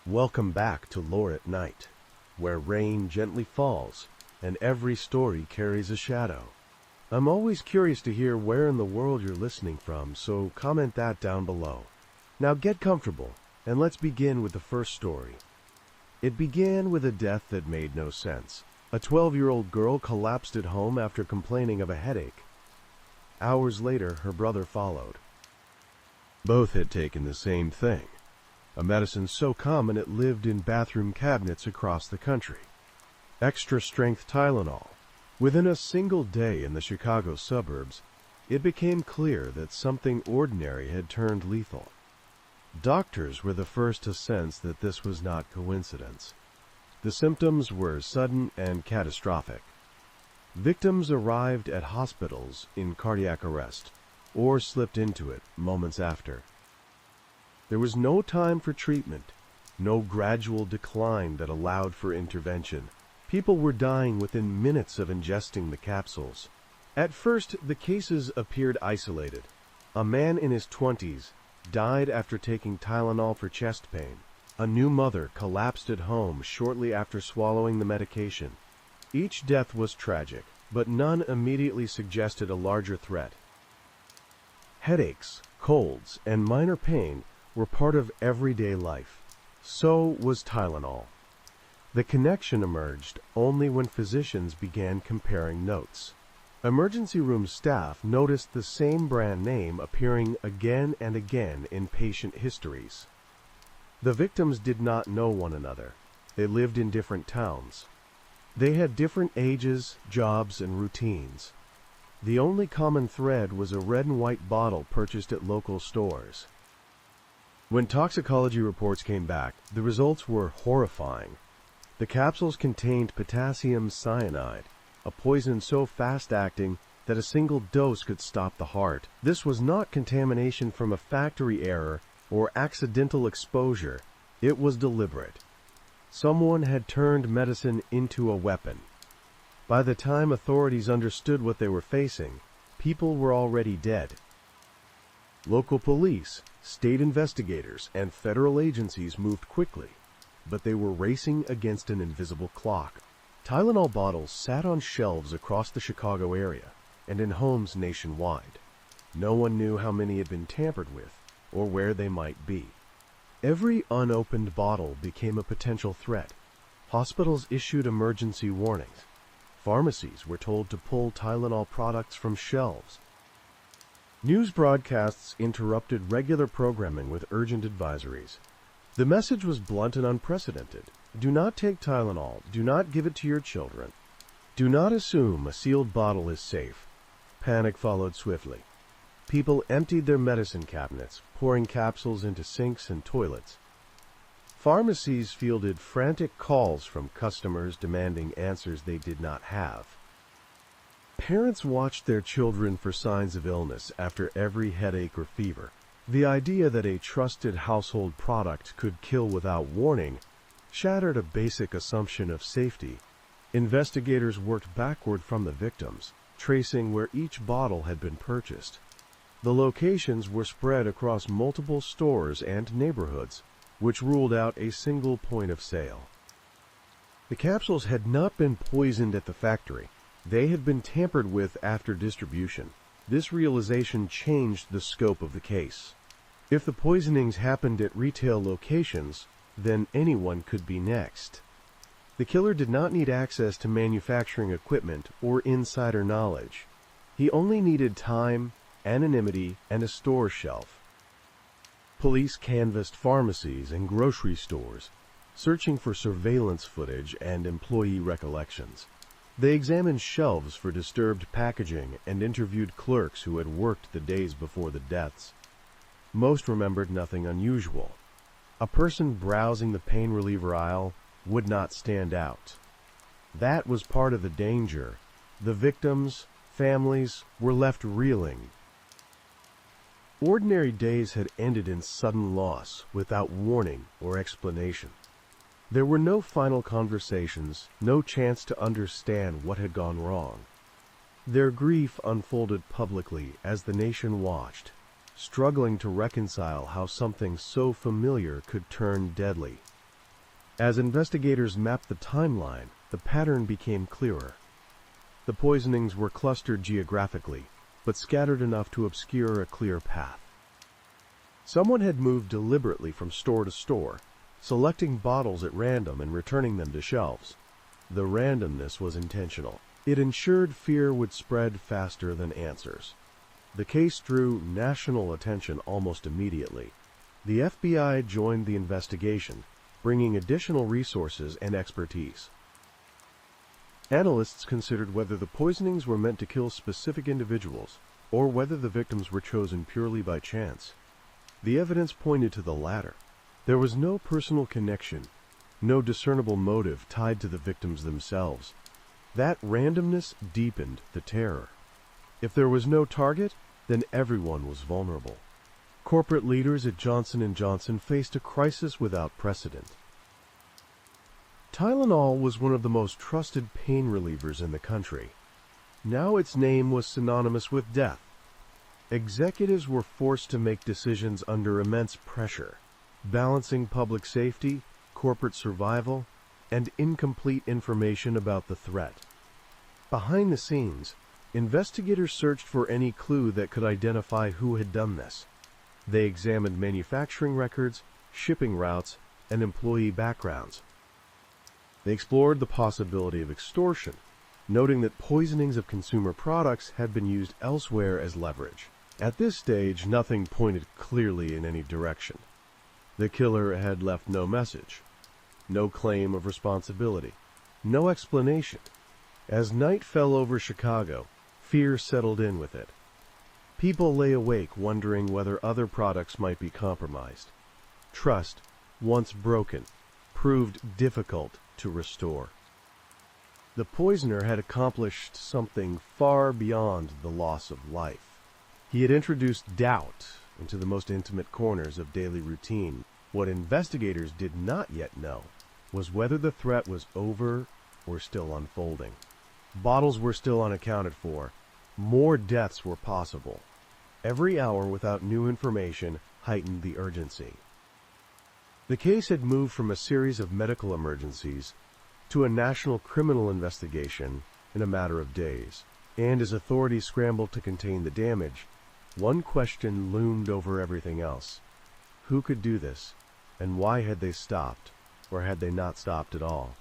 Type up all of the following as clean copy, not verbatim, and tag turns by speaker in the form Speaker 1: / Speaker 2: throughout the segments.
Speaker 1: Welcome back to Lore at Night, where rain gently falls and every story carries a shadow. I'm always curious to hear where in the world you're listening from, so comment that down below. Now get comfortable, and let's begin with the first story. It began with a death that made no sense. A 12-year-old girl collapsed at home after complaining of a headache. Hours later, her brother followed. Both had taken the same thing, a medicine so common it lived in bathroom cabinets across the country. Extra-strength Tylenol. Within a single day in the Chicago suburbs, it became clear that something ordinary had turned lethal. Doctors were the first to sense that this was not coincidence. The symptoms were sudden and catastrophic. Victims arrived at hospitals in cardiac arrest, or slipped into it moments after. There was no time for treatment, no gradual decline that allowed for intervention. People were dying within minutes of ingesting the capsules. At first, the cases appeared isolated. A man in his 20s died after taking Tylenol for chest pain. A new mother collapsed at home shortly after swallowing the medication. Each death was tragic, but none immediately suggested a larger threat. Headaches, colds, and minor pain were part of everyday life. So was Tylenol. The connection emerged only when physicians began comparing notes. Emergency room staff noticed the same brand name appearing again and again in patient histories. The victims did not know one another. They lived in different towns. They had different ages, jobs, and routines. The only common thread was a red and white bottle purchased at local stores. When toxicology reports came back, the results were horrifying. The capsules contained potassium cyanide, a poison so fast-acting that a single dose could stop the heart. This was not contamination from a factory error or accidental exposure. It was deliberate. Someone had turned medicine into a weapon. By the time authorities understood what they were facing, people were already dead. Local police, state investigators, and federal agencies moved quickly, but they were racing against an invisible clock. Tylenol bottles sat on shelves across the Chicago area and in homes nationwide. No one knew how many had been tampered with or where they might be. Every unopened bottle became a potential threat. Hospitals issued emergency warnings. Pharmacies were told to pull Tylenol products from shelves. News broadcasts interrupted regular programming with urgent advisories. The message was blunt and unprecedented. Do not take Tylenol. Do not give it to your children. Do not assume a sealed bottle is safe. Panic followed swiftly. People emptied their medicine cabinets, pouring capsules into sinks and toilets. Pharmacies fielded frantic calls from customers demanding answers they did not have. Parents watched their children for signs of illness after every headache or fever. The idea that a trusted household product could kill without warning shattered a basic assumption of safety. Investigators worked backward from the victims, tracing where each bottle had been purchased. The locations were spread across multiple stores and neighborhoods, which ruled out a single point of sale. The capsules had not been poisoned at the factory. They had been tampered with after distribution. This realization changed the scope of the case. If the poisonings happened at retail locations, then anyone could be next. The killer did not need access to manufacturing equipment or insider knowledge. He only needed time, anonymity, and a store shelf. Police canvassed pharmacies and grocery stores, searching for surveillance footage and employee recollections. They examined shelves for disturbed packaging and interviewed clerks who had worked the days before the deaths. Most remembered nothing unusual. A person browsing the pain reliever aisle would not stand out. That was part of the danger. The victims, families, were left reeling. Ordinary days had ended in sudden loss, without warning or explanation. There were no final conversations, no chance to understand what had gone wrong. Their grief unfolded publicly as the nation watched, struggling to reconcile how something so familiar could turn deadly. As investigators mapped the timeline, the pattern became clearer. The poisonings were clustered geographically, but scattered enough to obscure a clear path. Someone had moved deliberately from store to store, selecting bottles at random and returning them to shelves. The randomness was intentional. It ensured fear would spread faster than answers. The case drew national attention almost immediately. The FBI joined the investigation, bringing additional resources and expertise. Analysts considered whether the poisonings were meant to kill specific individuals, or whether the victims were chosen purely by chance. The evidence pointed to the latter. There was no personal connection, no discernible motive tied to the victims themselves. That randomness deepened the terror. If there was no target, then everyone was vulnerable. Corporate leaders at Johnson & Johnson faced a crisis without precedent. Tylenol was one of the most trusted pain relievers in the country. Now its name was synonymous with death. Executives were forced to make decisions under immense pressure, balancing public safety, corporate survival, and incomplete information about the threat. Behind the scenes, investigators searched for any clue that could identify who had done this. They examined manufacturing records, shipping routes, and employee backgrounds. They explored the possibility of extortion, noting that poisonings of consumer products had been used elsewhere as leverage. At this stage, nothing pointed clearly in any direction. The killer had left no message, no claim of responsibility, no explanation. As night fell over Chicago, fear settled in with it. People lay awake wondering whether other products might be compromised. Trust, once broken, proved difficult to restore. The poisoner had accomplished something far beyond the loss of life. He had introduced doubt into the most intimate corners of daily routine. What investigators did not yet know was whether the threat was over or still unfolding. Bottles were still unaccounted for. More deaths were possible. Every hour without new information heightened the urgency. The case had moved from a series of medical emergencies to a national criminal investigation in a matter of days. And as authorities scrambled to contain the damage, one question loomed over everything else. Who could do this? And why had they stopped? Or had they not stopped at all?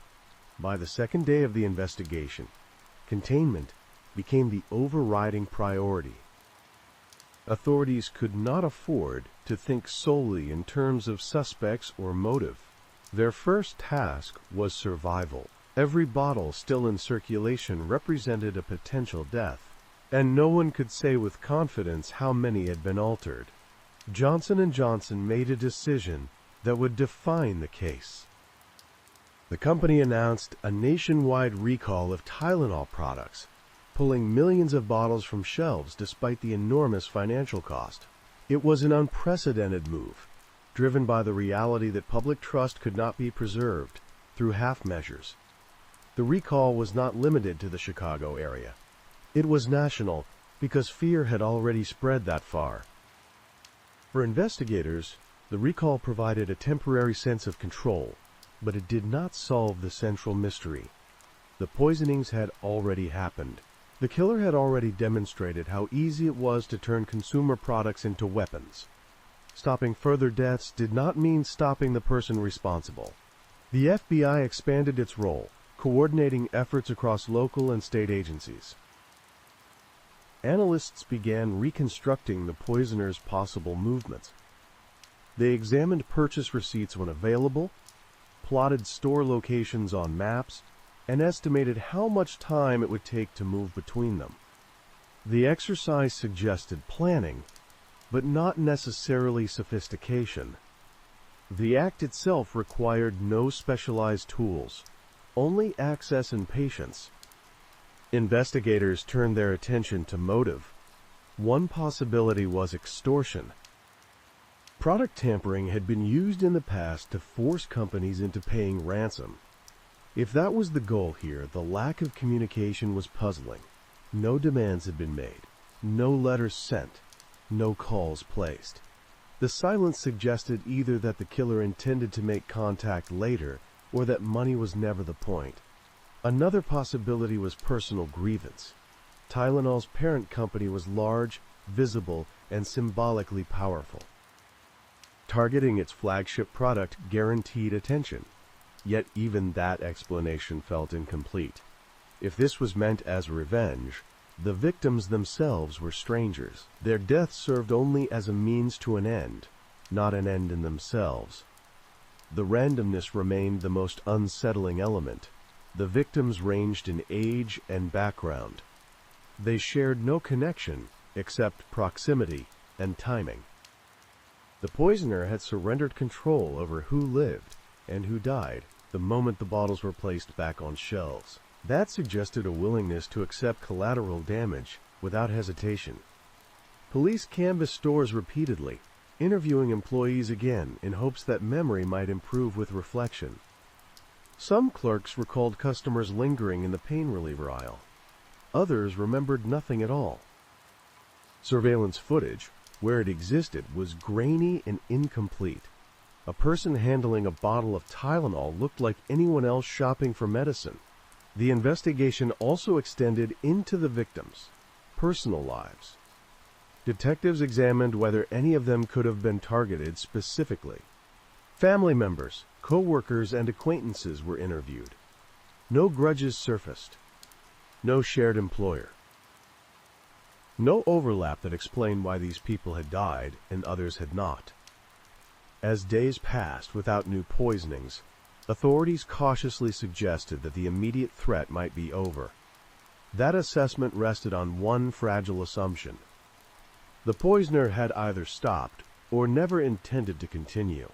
Speaker 1: By the second day of the investigation, containment became the overriding priority. Authorities could not afford to think solely in terms of suspects or motive. Their first task was survival. Every bottle still in circulation represented a potential death, and no one could say with confidence how many had been altered. Johnson & Johnson made a decision that would define the case. The company announced a nationwide recall of Tylenol products, pulling millions of bottles from shelves despite the enormous financial cost. It was an unprecedented move, driven by the reality that public trust could not be preserved through half measures. The recall was not limited to the Chicago area. It was national because fear had already spread that far. For investigators, the recall provided a temporary sense of control, but it did not solve the central mystery. The poisonings had already happened. The killer had already demonstrated how easy it was to turn consumer products into weapons. Stopping further deaths did not mean stopping the person responsible. The FBI expanded its role, coordinating efforts across local and state agencies. Analysts began reconstructing the poisoner's possible movements. They examined purchase receipts when available, plotted store locations on maps, and estimated how much time it would take to move between them. The exercise suggested planning, but not necessarily sophistication. The act itself required no specialized tools, only access and patience. Investigators turned their attention to motive. One possibility was extortion. Product tampering had been used in the past to force companies into paying ransom. If that was the goal here, the lack of communication was puzzling. No demands had been made, no letters sent, no calls placed. The silence suggested either that the killer intended to make contact later, or that money was never the point. Another possibility was personal grievance. Tylenol's parent company was large, visible, and symbolically powerful. Targeting its flagship product guaranteed attention. Yet even that explanation felt incomplete. If this was meant as revenge, the victims themselves were strangers. Their deaths served only as a means to an end, not an end in themselves. The randomness remained the most unsettling element. The victims ranged in age and background. They shared no connection except proximity and timing. The poisoner had surrendered control over who lived and who died the moment the bottles were placed back on shelves. That suggested a willingness to accept collateral damage without hesitation. Police canvassed stores repeatedly, interviewing employees again in hopes that memory might improve with reflection. Some clerks recalled customers lingering in the pain reliever aisle. Others remembered nothing at all. Surveillance footage, where it existed, was grainy and incomplete. A person handling a bottle of Tylenol looked like anyone else shopping for medicine. The investigation also extended into the victims' personal lives. Detectives examined whether any of them could have been targeted specifically. Family members, co-workers, and acquaintances were interviewed. No grudges surfaced. No shared employer. No overlap that explained why these people had died and others had not. As days passed without new poisonings, authorities cautiously suggested that the immediate threat might be over. That assessment rested on one fragile assumption. The poisoner had either stopped or never intended to continue.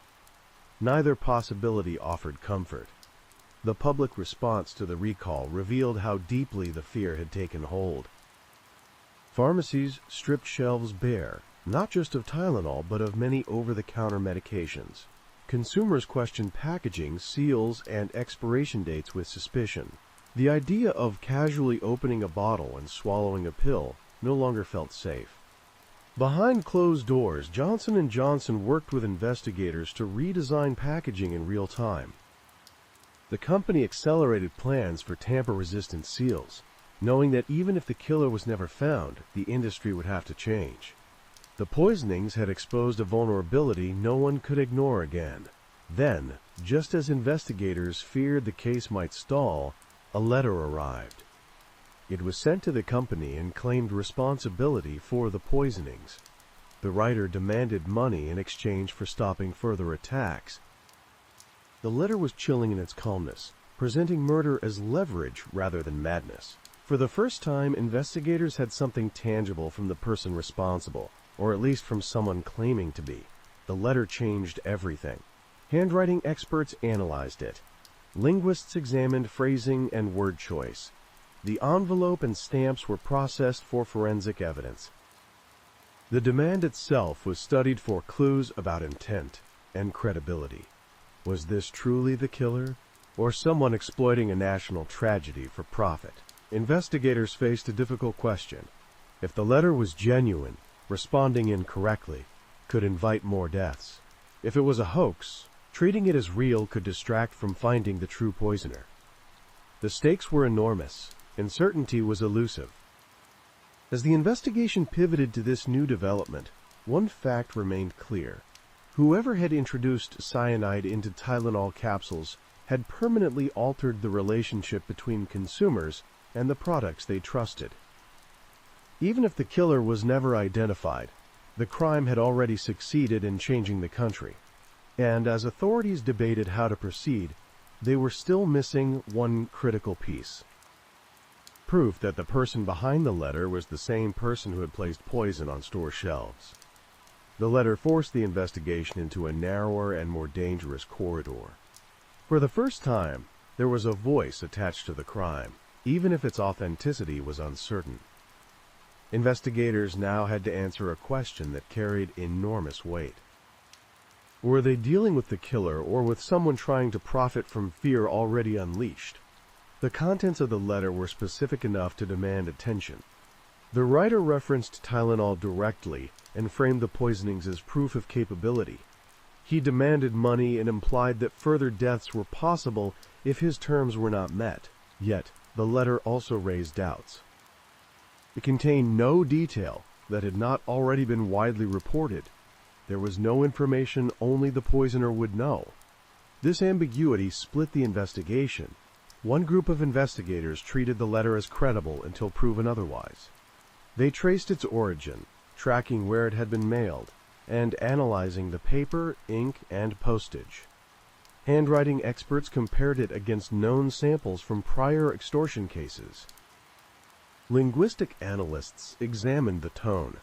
Speaker 1: Neither possibility offered comfort. The public response to the recall revealed how deeply the fear had taken hold. Pharmacies stripped shelves bare, not just of Tylenol, but of many over-the-counter medications. Consumers questioned packaging, seals, and expiration dates with suspicion. The idea of casually opening a bottle and swallowing a pill no longer felt safe. Behind closed doors, Johnson & Johnson worked with investigators to redesign packaging in real time. The company accelerated plans for tamper-resistant seals, knowing that even if the killer was never found, the industry would have to change. The poisonings had exposed a vulnerability no one could ignore again. Then, just as investigators feared the case might stall, a letter arrived. It was sent to the company and claimed responsibility for the poisonings. The writer demanded money in exchange for stopping further attacks. The letter was chilling in its calmness, presenting murder as leverage rather than madness. For the first time, investigators had something tangible from the person responsible, or at least from someone claiming to be. The letter changed everything. Handwriting experts analyzed it. Linguists examined phrasing and word choice. The envelope and stamps were processed for forensic evidence. The demand itself was studied for clues about intent and credibility. Was this truly the killer, or someone exploiting a national tragedy for profit? Investigators faced a difficult question. If the letter was genuine, responding incorrectly could invite more deaths. If it was a hoax, treating it as real could distract from finding the true poisoner. The stakes were enormous, and certainty was elusive. As the investigation pivoted to this new development, one fact remained clear. Whoever had introduced cyanide into Tylenol capsules had permanently altered the relationship between consumers and the products they trusted. Even if the killer was never identified, the crime had already succeeded in changing the country. And as authorities debated how to proceed, they were still missing one critical piece. Proof that the person behind the letter was the same person who had placed poison on store shelves. The letter forced the investigation into a narrower and more dangerous corridor. For the first time, there was a voice attached to the crime, even if its authenticity was uncertain. Investigators now had to answer a question that carried enormous weight. Were they dealing with the killer or with someone trying to profit from fear already unleashed? The contents of the letter were specific enough to demand attention. The writer referenced Tylenol directly and framed the poisonings as proof of capability. He demanded money and implied that further deaths were possible if his terms were not met. Yet, the letter also raised doubts. It contained no detail that had not already been widely reported. There was no information only the poisoner would know. This ambiguity split the investigation. One group of investigators treated the letter as credible until proven otherwise. They traced its origin, tracking where it had been mailed, and analyzing the paper, ink, and postage. Handwriting experts compared it against known samples from prior extortion cases. Linguistic analysts examined the tone,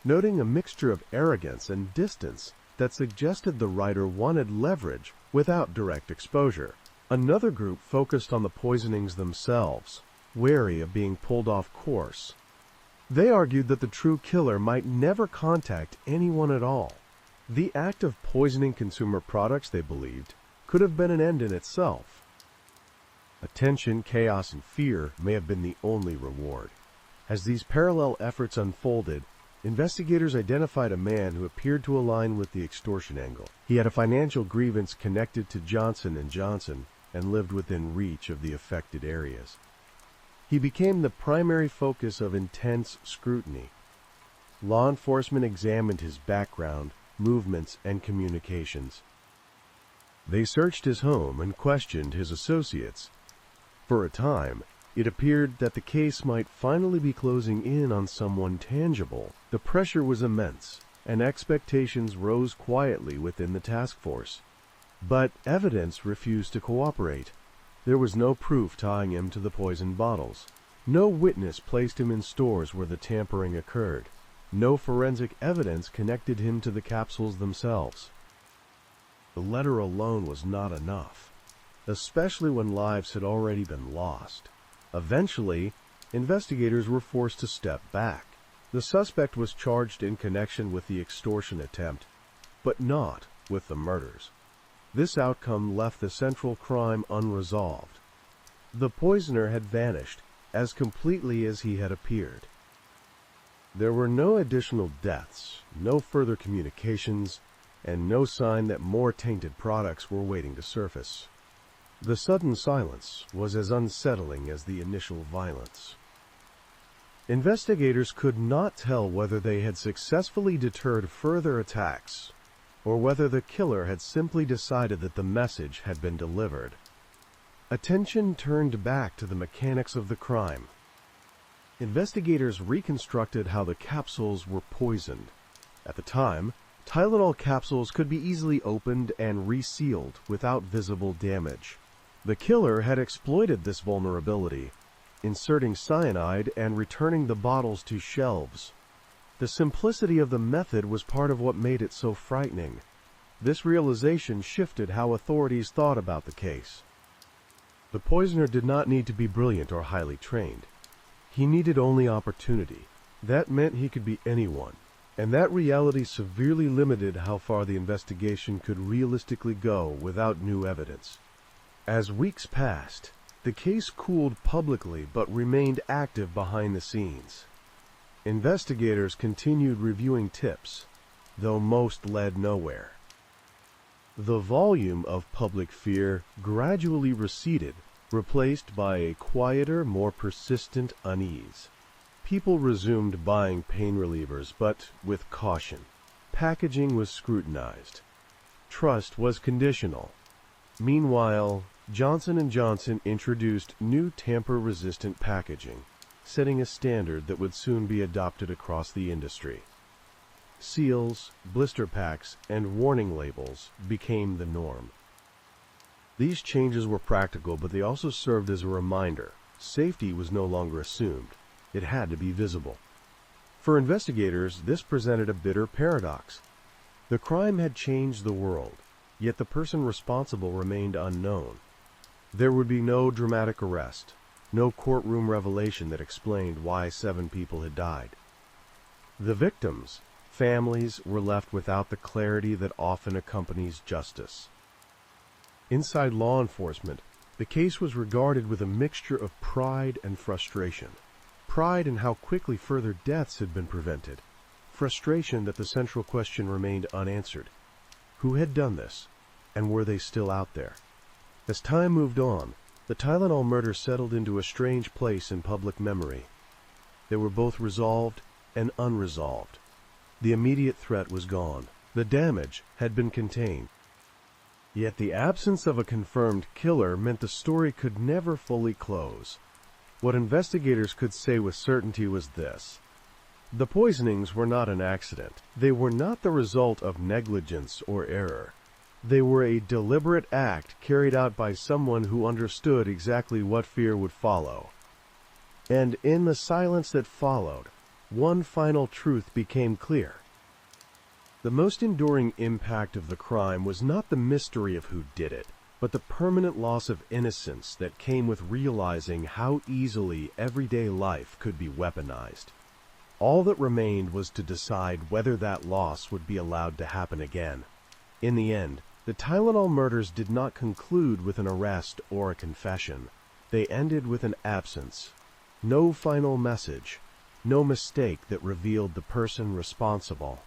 Speaker 1: noting a mixture of arrogance and distance that suggested the writer wanted leverage without direct exposure. Another group focused on the poisonings themselves, wary of being pulled off course. They argued that the true killer might never contact anyone at all. The act of poisoning consumer products, they believed, could have been an end in itself. Attention, chaos, and fear may have been the only reward. As these parallel efforts unfolded, investigators identified a man who appeared to align with the extortion angle. He had a financial grievance connected to Johnson & Johnson and lived within reach of the affected areas. He became the primary focus of intense scrutiny. Law enforcement examined his background, movements, and communications. They searched his home and questioned his associates. For a time, it appeared that the case might finally be closing in on someone tangible. The pressure was immense, and expectations rose quietly within the task force. But evidence refused to cooperate. There was no proof tying him to the poisoned bottles. No witness placed him in stores where the tampering occurred. No forensic evidence connected him to the capsules themselves. The letter alone was not enough, especially when lives had already been lost. Eventually, investigators were forced to step back. The suspect was charged in connection with the extortion attempt, but not with the murders. This outcome left the central crime unresolved. The poisoner had vanished as completely as he had appeared. There were no additional deaths, no further communications, and no sign that more tainted products were waiting to surface. The sudden silence was as unsettling as the initial violence. Investigators could not tell whether they had successfully deterred further attacks, or whether the killer had simply decided that the message had been delivered. Attention turned back to the mechanics of the crime. Investigators reconstructed how the capsules were poisoned. At the time, Tylenol capsules could be easily opened and resealed without visible damage. The killer had exploited this vulnerability, inserting cyanide and returning the bottles to shelves. The simplicity of the method was part of what made it so frightening. This realization shifted how authorities thought about the case. The poisoner did not need to be brilliant or highly trained. He needed only opportunity. That meant he could be anyone, and that reality severely limited how far the investigation could realistically go without new evidence. As weeks passed, the case cooled publicly but remained active behind the scenes. Investigators continued reviewing tips, though most led nowhere. The volume of public fear gradually receded, replaced by a quieter, more persistent unease. People resumed buying pain relievers, but with caution. Packaging was scrutinized. Trust was conditional. Meanwhile, Johnson & Johnson introduced new tamper-resistant packaging, setting a standard that would soon be adopted across the industry. Seals, blister packs, and warning labels became the norm. These changes were practical, but they also served as a reminder. Safety was no longer assumed. It had to be visible. For investigators, this presented a bitter paradox. The crime had changed the world, yet the person responsible remained unknown. There would be no dramatic arrest, no courtroom revelation that explained why 7 people had died. The victims, families, were left without the clarity that often accompanies justice. Inside law enforcement, the case was regarded with a mixture of pride and frustration. Pride in how quickly further deaths had been prevented. Frustration that the central question remained unanswered. Who had done this, and were they still out there? As time moved on, the Tylenol murder settled into a strange place in public memory. They were both resolved and unresolved. The immediate threat was gone. The damage had been contained. Yet the absence of a confirmed killer meant the story could never fully close. What investigators could say with certainty was this: the poisonings were not an accident. They were not the result of negligence or error. They were a deliberate act carried out by someone who understood exactly what fear would follow. And in the silence that followed, one final truth became clear. The most enduring impact of the crime was not the mystery of who did it, but the permanent loss of innocence that came with realizing how easily everyday life could be weaponized. All that remained was to decide whether that loss would be allowed to happen again. In the end, the Tylenol murders did not conclude with an arrest or a confession. They ended with an absence. No final message, no mistake that revealed the person responsible.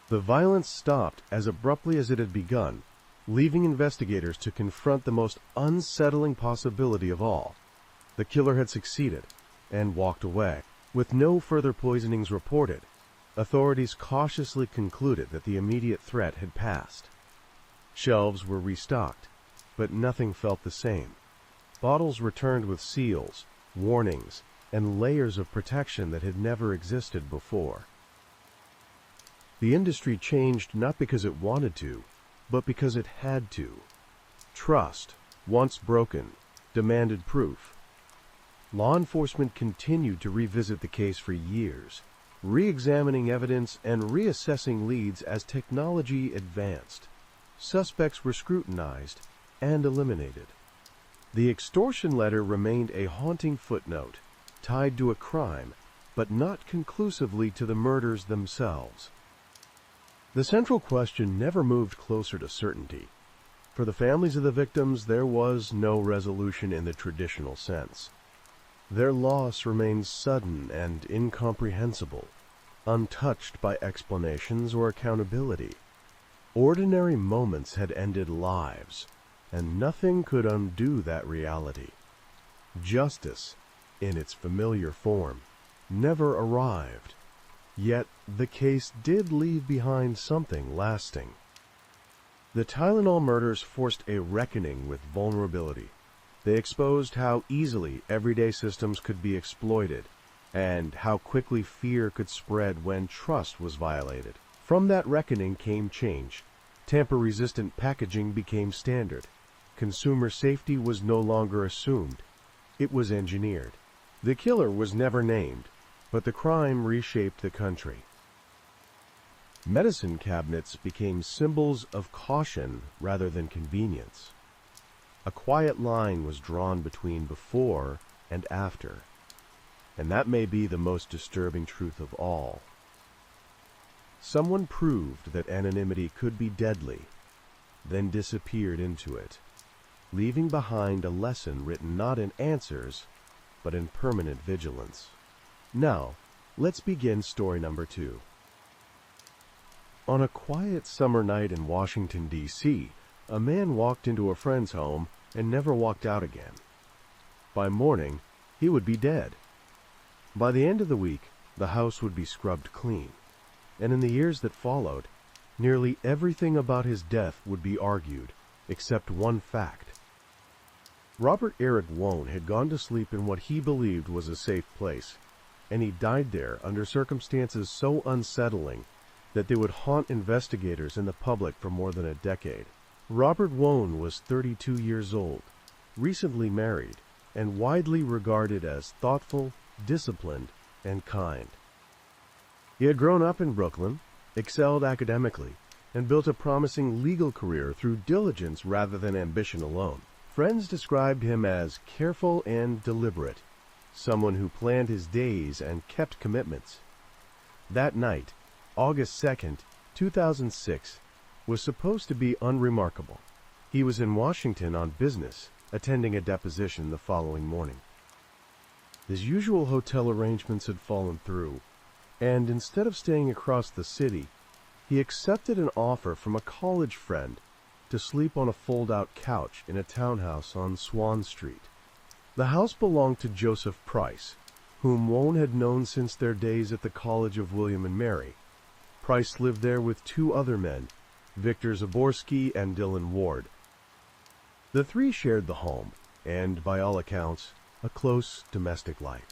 Speaker 1: The violence stopped as abruptly as it had begun, leaving investigators to confront the most unsettling possibility of all. The killer had succeeded and walked away. With no further poisonings reported, authorities cautiously concluded that the immediate threat had passed. Shelves were restocked, but nothing felt the same. Bottles returned with seals, warnings, and layers of protection that had never existed before. The industry changed not because it wanted to, but because it had to. Trust, once broken, demanded proof. Law enforcement continued to revisit the case for years, re-examining evidence and reassessing leads as technology advanced. Suspects were scrutinized and eliminated. The extortion letter remained a haunting footnote, tied to a crime, but not conclusively to the murders themselves. The central question never moved closer to certainty. For the families of the victims, there was no resolution in the traditional sense. Their loss remained sudden and incomprehensible, untouched by explanations or accountability. Ordinary moments had ended lives, and nothing could undo that reality. Justice, in its familiar form, never arrived. Yet the case did leave behind something lasting. The Tylenol murders forced a reckoning with vulnerability. They exposed how easily everyday systems could be exploited, and how quickly fear could spread when trust was violated. From that reckoning came change. Tamper-resistant packaging became standard. Consumer safety was no longer assumed. It was engineered. The killer was never named, but the crime reshaped the country. Medicine cabinets became symbols of caution rather than convenience. A quiet line was drawn between before and after, and that may be the most disturbing truth of all. Someone proved that anonymity could be deadly, then disappeared into it, leaving behind a lesson written not in answers, but in permanent vigilance. Now, let's begin story number 2. On a quiet summer night in Washington, D.C., a man walked into a friend's home and never walked out again. By morning, he would be dead. By the end of the week, the house would be scrubbed clean, and in the years that followed, nearly everything about his death would be argued, except one fact. Robert Eric Wone had gone to sleep in what he believed was a safe place, and he died there under circumstances so unsettling that they would haunt investigators and the public for more than a decade. Robert Wone was 32 years old, recently married, and widely regarded as thoughtful, disciplined, and kind. He had grown up in Brooklyn, excelled academically, and built a promising legal career through diligence rather than ambition alone. Friends described him as careful and deliberate, someone who planned his days and kept commitments. That night, August 2nd, 2006, was supposed to be unremarkable. He was in Washington on business, attending a deposition the following morning. His usual hotel arrangements had fallen through, and instead of staying across the city, he accepted an offer from a college friend to sleep on a fold-out couch in a townhouse on Swan Street. The house belonged to Joseph Price, whom Wone had known since their days at the College of William and Mary. Price lived there with two other men, Victor Zaborski and Dylan Ward. The three shared the home, and, by all accounts, a close domestic life.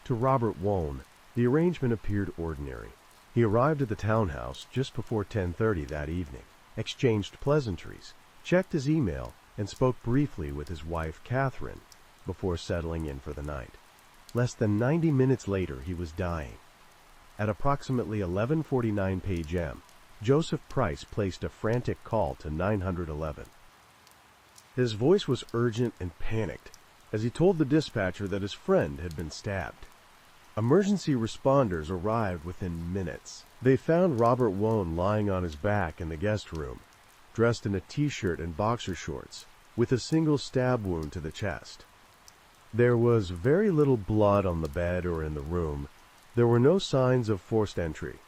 Speaker 1: To Robert Wone, the arrangement appeared ordinary. He arrived at the townhouse just before 10:30 that evening, exchanged pleasantries, checked his email, and spoke briefly with his wife, Catherine, before settling in for the night. Less than 90 minutes later, he was dying. At approximately 11:49 p.m., Joseph Price placed a frantic call to 911. His voice was urgent and panicked as he told the dispatcher that his friend had been stabbed. Emergency responders arrived within minutes. They found Robert Wone lying on his back in the guest room, dressed in a t-shirt and boxer shorts, with a single stab wound to the chest. There was very little blood on the bed or in the room. There were no signs of forced entry.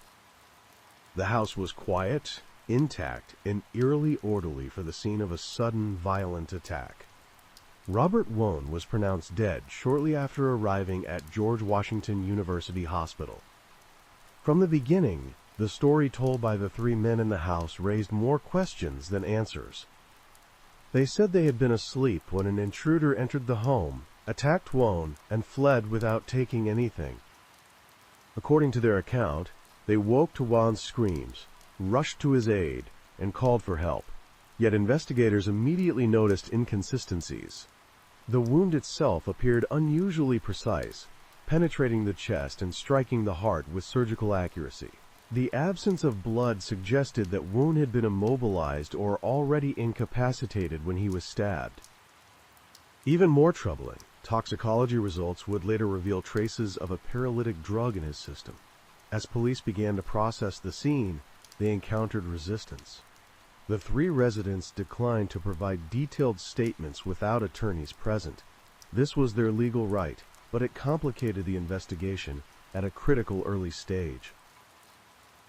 Speaker 1: The house was quiet, intact, and eerily orderly for the scene of a sudden, violent attack. Robert Wone was pronounced dead shortly after arriving at George Washington University Hospital. From the beginning, the story told by the three men in the house raised more questions than answers. They said they had been asleep when an intruder entered the home, attacked Wone, and fled without taking anything. According to their account, they woke to Wone's screams, rushed to his aid, and called for help. Yet investigators immediately noticed inconsistencies. The wound itself appeared unusually precise, penetrating the chest and striking the heart with surgical accuracy. The absence of blood suggested that Wone had been immobilized or already incapacitated when he was stabbed. Even more troubling, toxicology results would later reveal traces of a paralytic drug in his system. As police began to process the scene, they encountered resistance. The three residents declined to provide detailed statements without attorneys present. This was their legal right, but it complicated the investigation at a critical early stage.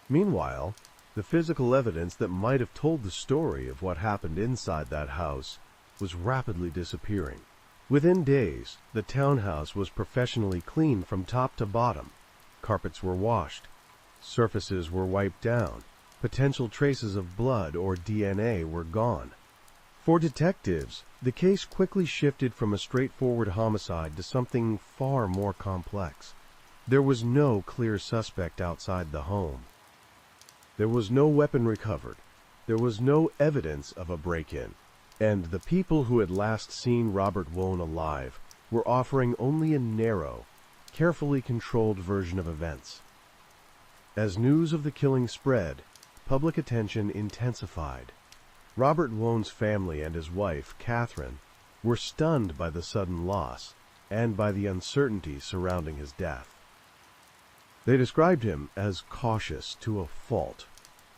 Speaker 1: Meanwhile, the physical evidence that might have told the story of what happened inside that house was rapidly disappearing. Within days, the townhouse was professionally cleaned from top to bottom. Carpets were washed. Surfaces were wiped down. Potential traces of blood or DNA were gone. For detectives, the case quickly shifted from a straightforward homicide to something far more complex. There was no clear suspect outside the home. There was no weapon recovered. There was no evidence of a break-in. And the people who had last seen Robert Wone alive were offering only a narrow, carefully controlled version of events. As news of the killing spread, public attention intensified. Robert Wone's family and his wife, Catherine, were stunned by the sudden loss and by the uncertainty surrounding his death. They described him as cautious to a fault,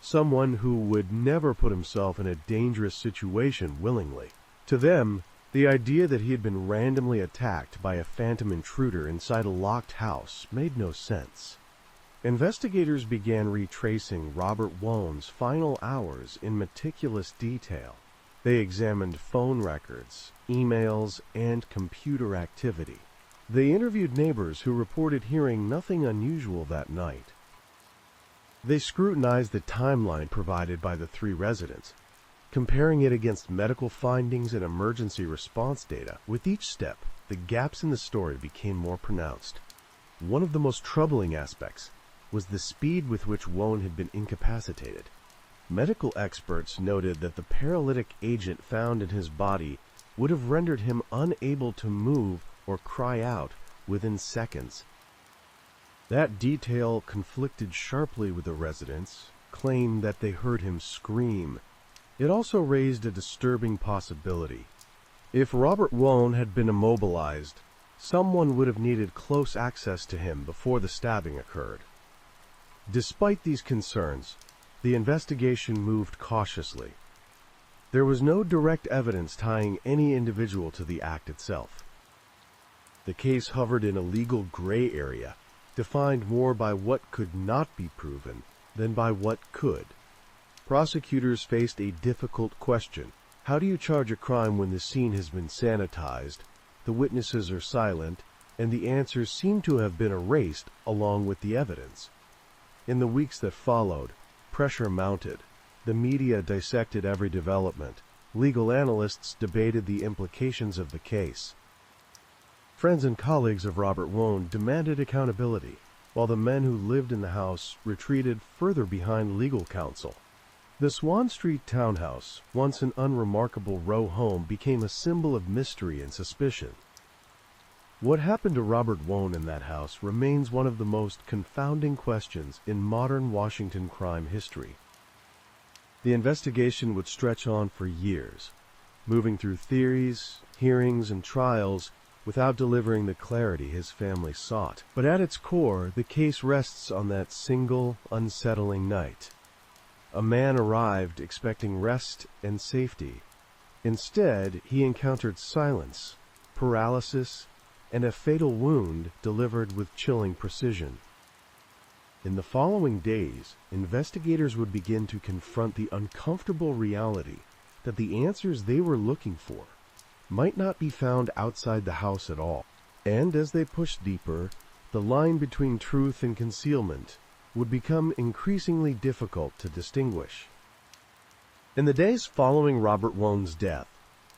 Speaker 1: someone who would never put himself in a dangerous situation willingly. To them, the idea that he had been randomly attacked by a phantom intruder inside a locked house made no sense. Investigators began retracing Robert Wone's final hours in meticulous detail. They examined phone records, emails, and computer activity. They interviewed neighbors who reported hearing nothing unusual that night. They scrutinized the timeline provided by the three residents, comparing it against medical findings and emergency response data. With each step, the gaps in the story became more pronounced. One of the most troubling aspects was the speed with which Wone had been incapacitated. Medical experts noted that the paralytic agent found in his body would have rendered him unable to move or cry out within seconds. That detail conflicted sharply with the residents, claimed that they heard him scream. It also raised a disturbing possibility. If Robert Wone had been immobilized, someone would have needed close access to him before the stabbing occurred. Despite these concerns, the investigation moved cautiously. There was no direct evidence tying any individual to the act itself. The case hovered in a legal gray area, defined more by what could not be proven than by what could. Prosecutors faced a difficult question. How do you charge a crime when the scene has been sanitized, the witnesses are silent, and the answers seem to have been erased along with the evidence? In the weeks that followed, pressure mounted. The media dissected every development. Legal analysts debated the implications of the case. Friends and colleagues of Robert Wone demanded accountability, while the men who lived in the house retreated further behind legal counsel. The Swan Street townhouse, once an unremarkable row home, became a symbol of mystery and suspicion. What happened to Robert Wone in that house remains one of the most confounding questions in modern Washington crime history. The investigation would stretch on for years, moving through theories, hearings, and trials without delivering the clarity his family sought. But at its core, the case rests on that single, unsettling night. A man arrived expecting rest and safety. Instead, he encountered silence, paralysis, and a fatal wound delivered with chilling precision. In the following days, investigators would begin to confront the uncomfortable reality that the answers they were looking for might not be found outside the house at all. And as they pushed deeper, the line between truth and concealment would become increasingly difficult to distinguish. In the days following Robert Wone's death,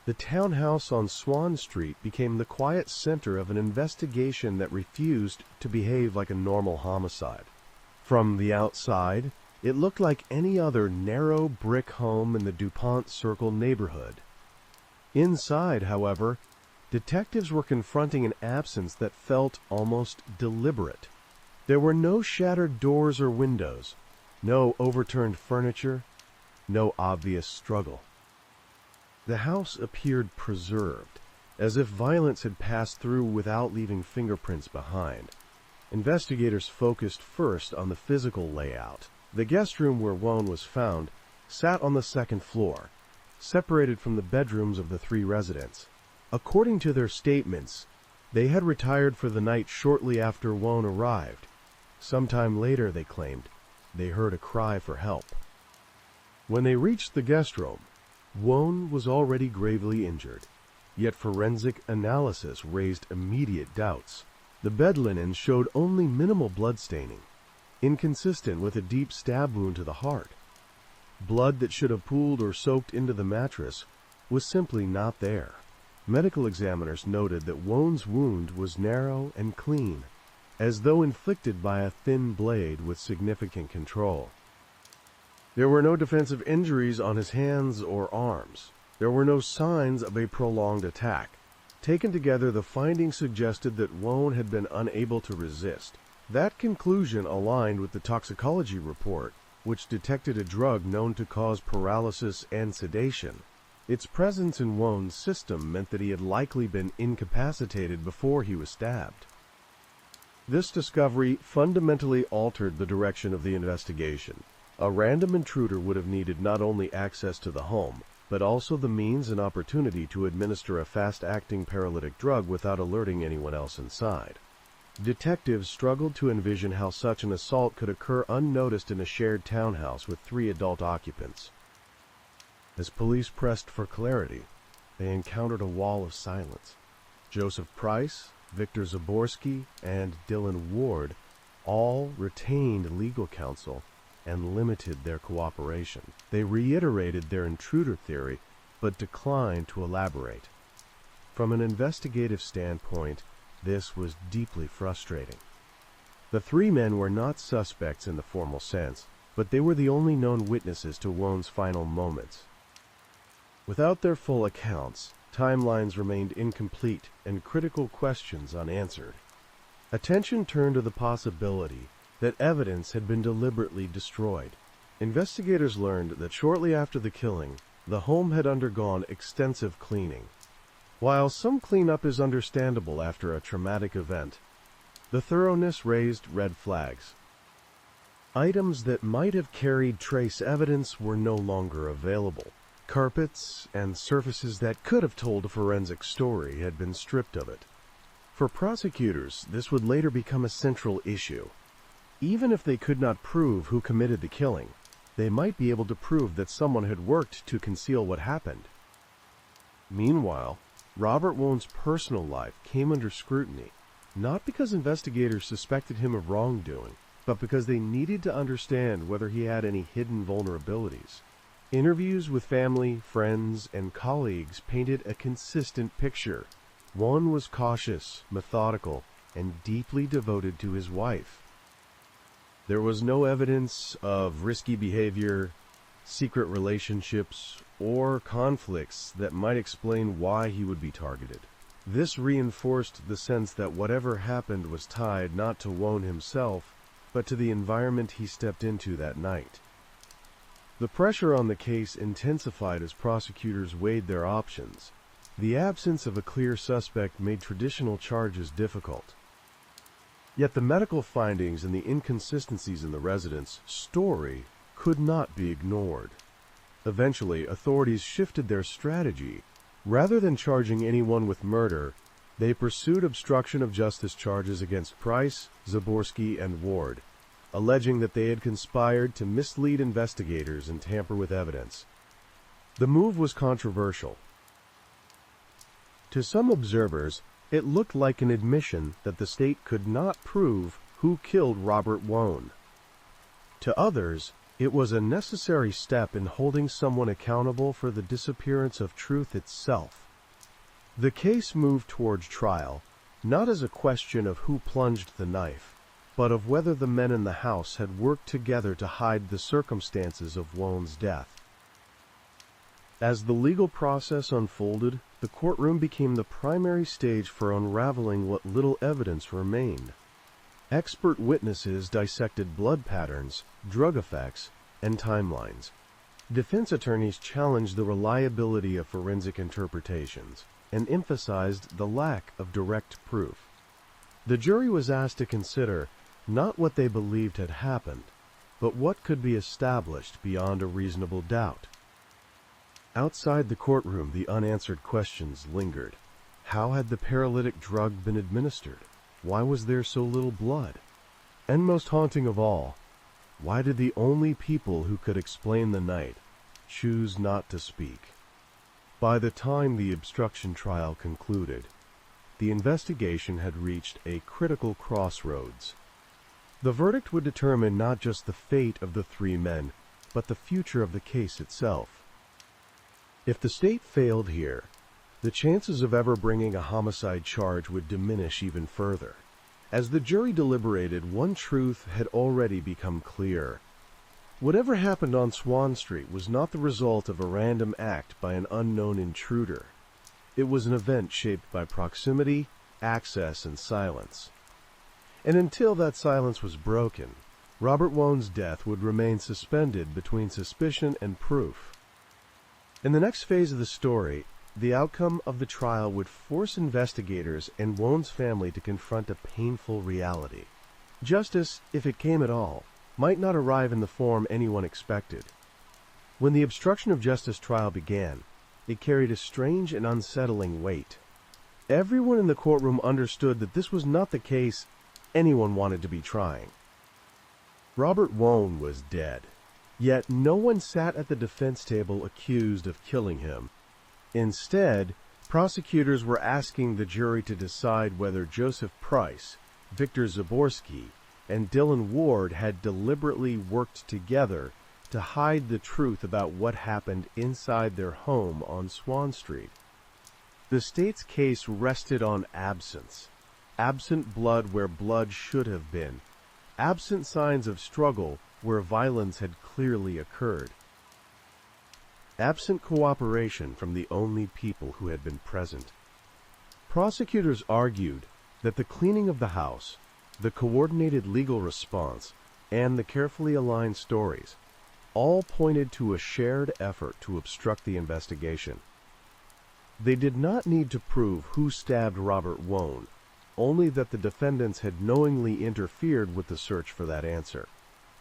Speaker 1: the townhouse on Swan Street became the quiet center of an investigation that refused to behave like a normal homicide. From the outside, it looked like any other narrow brick home in the DuPont Circle neighborhood. Inside, however, detectives were confronting an absence that felt almost deliberate. There were no shattered doors or windows, no overturned furniture, no obvious struggle. The house appeared preserved, as if violence had passed through without leaving fingerprints behind. Investigators focused first on the physical layout. The guest room where Wone was found sat on the second floor, separated from the bedrooms of the three residents. According to their statements, they had retired for the night shortly after Wone arrived. Sometime later, they claimed, they heard a cry for help. When they reached the guest room, Wone was already gravely injured, yet forensic analysis raised immediate doubts. The bed linen showed only minimal blood staining, inconsistent with a deep stab wound to the heart. Blood that should have pooled or soaked into the mattress was simply not there. Medical examiners noted that Wone's wound was narrow and clean, as though inflicted by a thin blade with significant control. There were no defensive injuries on his hands or arms. There were no signs of a prolonged attack. Taken together, the findings suggested that Wone had been unable to resist. That conclusion aligned with the toxicology report, which detected a drug known to cause paralysis and sedation. Its presence in Wone's system meant that he had likely been incapacitated before he was stabbed. This discovery fundamentally altered the direction of the investigation. A random intruder would have needed not only access to the home, but also the means and opportunity to administer a fast-acting paralytic drug without alerting anyone else inside. Detectives struggled to envision how such an assault could occur unnoticed in a shared townhouse with 3 adult occupants. As police pressed for clarity, they encountered a wall of silence. Joseph Price, Victor Zaborski, and Dylan Ward all retained legal counsel and limited their cooperation. They reiterated their intruder theory, but declined to elaborate. From an investigative standpoint, this was deeply frustrating. The 3 men were not suspects in the formal sense, but they were the only known witnesses to Wone's final moments. Without their full accounts, timelines remained incomplete and critical questions unanswered. Attention turned to the possibility that evidence had been deliberately destroyed. Investigators learned that shortly after the killing, the home had undergone extensive cleaning. While some cleanup is understandable after a traumatic event, the thoroughness raised red flags. Items that might have carried trace evidence were no longer available. Carpets and surfaces that could have told a forensic story had been stripped of it. For prosecutors, this would later become a central issue. Even if they could not prove who committed the killing, They might be able to prove that someone had worked to conceal what happened. Meanwhile, Robert Wone's personal life came under scrutiny, not because investigators suspected him of wrongdoing, but because they needed to understand whether he had any hidden vulnerabilities. Interviews with family, friends, and colleagues painted a consistent picture. Wone was cautious, methodical, and deeply devoted to his wife. There was no evidence of risky behavior, secret relationships, or conflicts that might explain why he would be targeted. This reinforced the sense that whatever happened was tied not to Wone himself, but to the environment he stepped into that night. The pressure on the case intensified as prosecutors weighed their options. The absence of a clear suspect made traditional charges difficult. Yet the medical findings and the inconsistencies in the resident's story could not be ignored. Eventually, authorities shifted their strategy. Rather than charging anyone with murder, they pursued obstruction of justice charges against Price, Zaborski, and Ward, alleging that they had conspired to mislead investigators and tamper with evidence. The move was controversial. To some observers, it looked like an admission that the state could not prove who killed Robert Wone. To others, it was a necessary step in holding someone accountable for the disappearance of truth itself. The case moved towards trial, not as a question of who plunged the knife, but of whether the men in the house had worked together to hide the circumstances of Wone's death. As the legal process unfolded, the courtroom became the primary stage for unraveling what little evidence remained. Expert witnesses dissected blood patterns, drug effects, and timelines. Defense attorneys challenged the reliability of forensic interpretations and emphasized the lack of direct proof. The jury was asked to consider not what they believed had happened, but what could be established beyond a reasonable doubt. Outside the courtroom, the unanswered questions lingered. How had the paralytic drug been administered? Why was there so little blood? And most haunting of all, why did the only people who could explain the night choose not to speak? By the time the obstruction trial concluded, the investigation had reached a critical crossroads. The verdict would determine not just the fate of the three men, but the future of the case itself. If the state failed here, the chances of ever bringing a homicide charge would diminish even further. As the jury deliberated, one truth had already become clear. Whatever happened on Swan Street was not the result of a random act by an unknown intruder. It was an event shaped by proximity, access, and silence. And until that silence was broken, Robert Wone's death would remain suspended between suspicion and proof. In the next phase of the story, the outcome of the trial would force investigators and Wone's family to confront a painful reality. Justice, if it came at all, might not arrive in the form anyone expected. When the obstruction of justice trial began, it carried a strange and unsettling weight. Everyone in the courtroom understood that this was not the case anyone wanted to be trying. Robert Wone was dead, yet no one sat at the defense table accused of killing him. Instead, prosecutors were asking the jury to decide whether Joseph Price, Victor Zaborski, and Dylan Ward had deliberately worked together to hide the truth about what happened inside their home on Swan Street. The state's case rested on absence. Absent blood where blood should have been. Absent signs of struggle where violence had clearly occurred. Absent cooperation from the only people who had been present. Prosecutors argued that the cleaning of the house, the coordinated legal response, and the carefully aligned stories all pointed to a shared effort to obstruct the investigation. They did not need to prove who stabbed Robert Wone, only that the defendants had knowingly interfered with the search for that answer.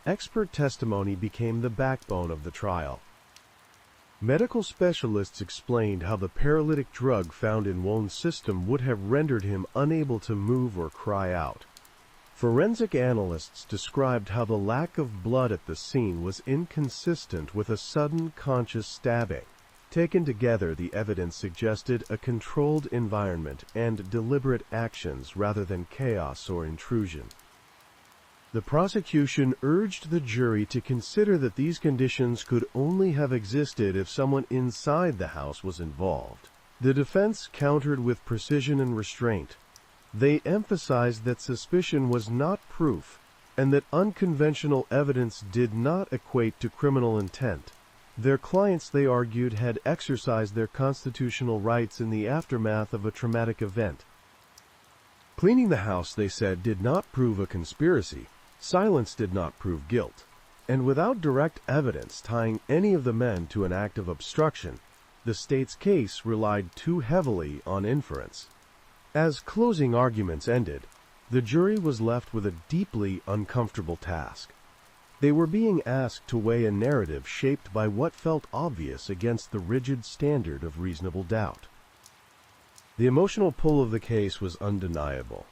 Speaker 1: Expert testimony became the backbone of the trial. Medical specialists explained how the paralytic drug found in Wone's system would have rendered him unable to move or cry out. Forensic analysts described how the lack of blood at the scene was inconsistent with a sudden conscious stabbing. Taken together, the evidence suggested a controlled environment and deliberate actions rather than chaos or intrusion. The prosecution urged the jury to consider that these conditions could only have existed if someone inside the house was involved. The defense countered with precision and restraint. They emphasized that suspicion was not proof and that unconventional evidence did not equate to criminal intent. Their clients, they argued, had exercised their constitutional rights in the aftermath of a traumatic event. Cleaning the house, they said, did not prove a conspiracy. Silence did not prove guilt. And without direct evidence tying any of the men to an act of obstruction, the state's case relied too heavily on inference. As closing arguments ended, the jury was left with a deeply uncomfortable task. They were being asked to weigh a narrative shaped by what felt obvious against the rigid standard of reasonable doubt. The emotional pull of the case was undeniable,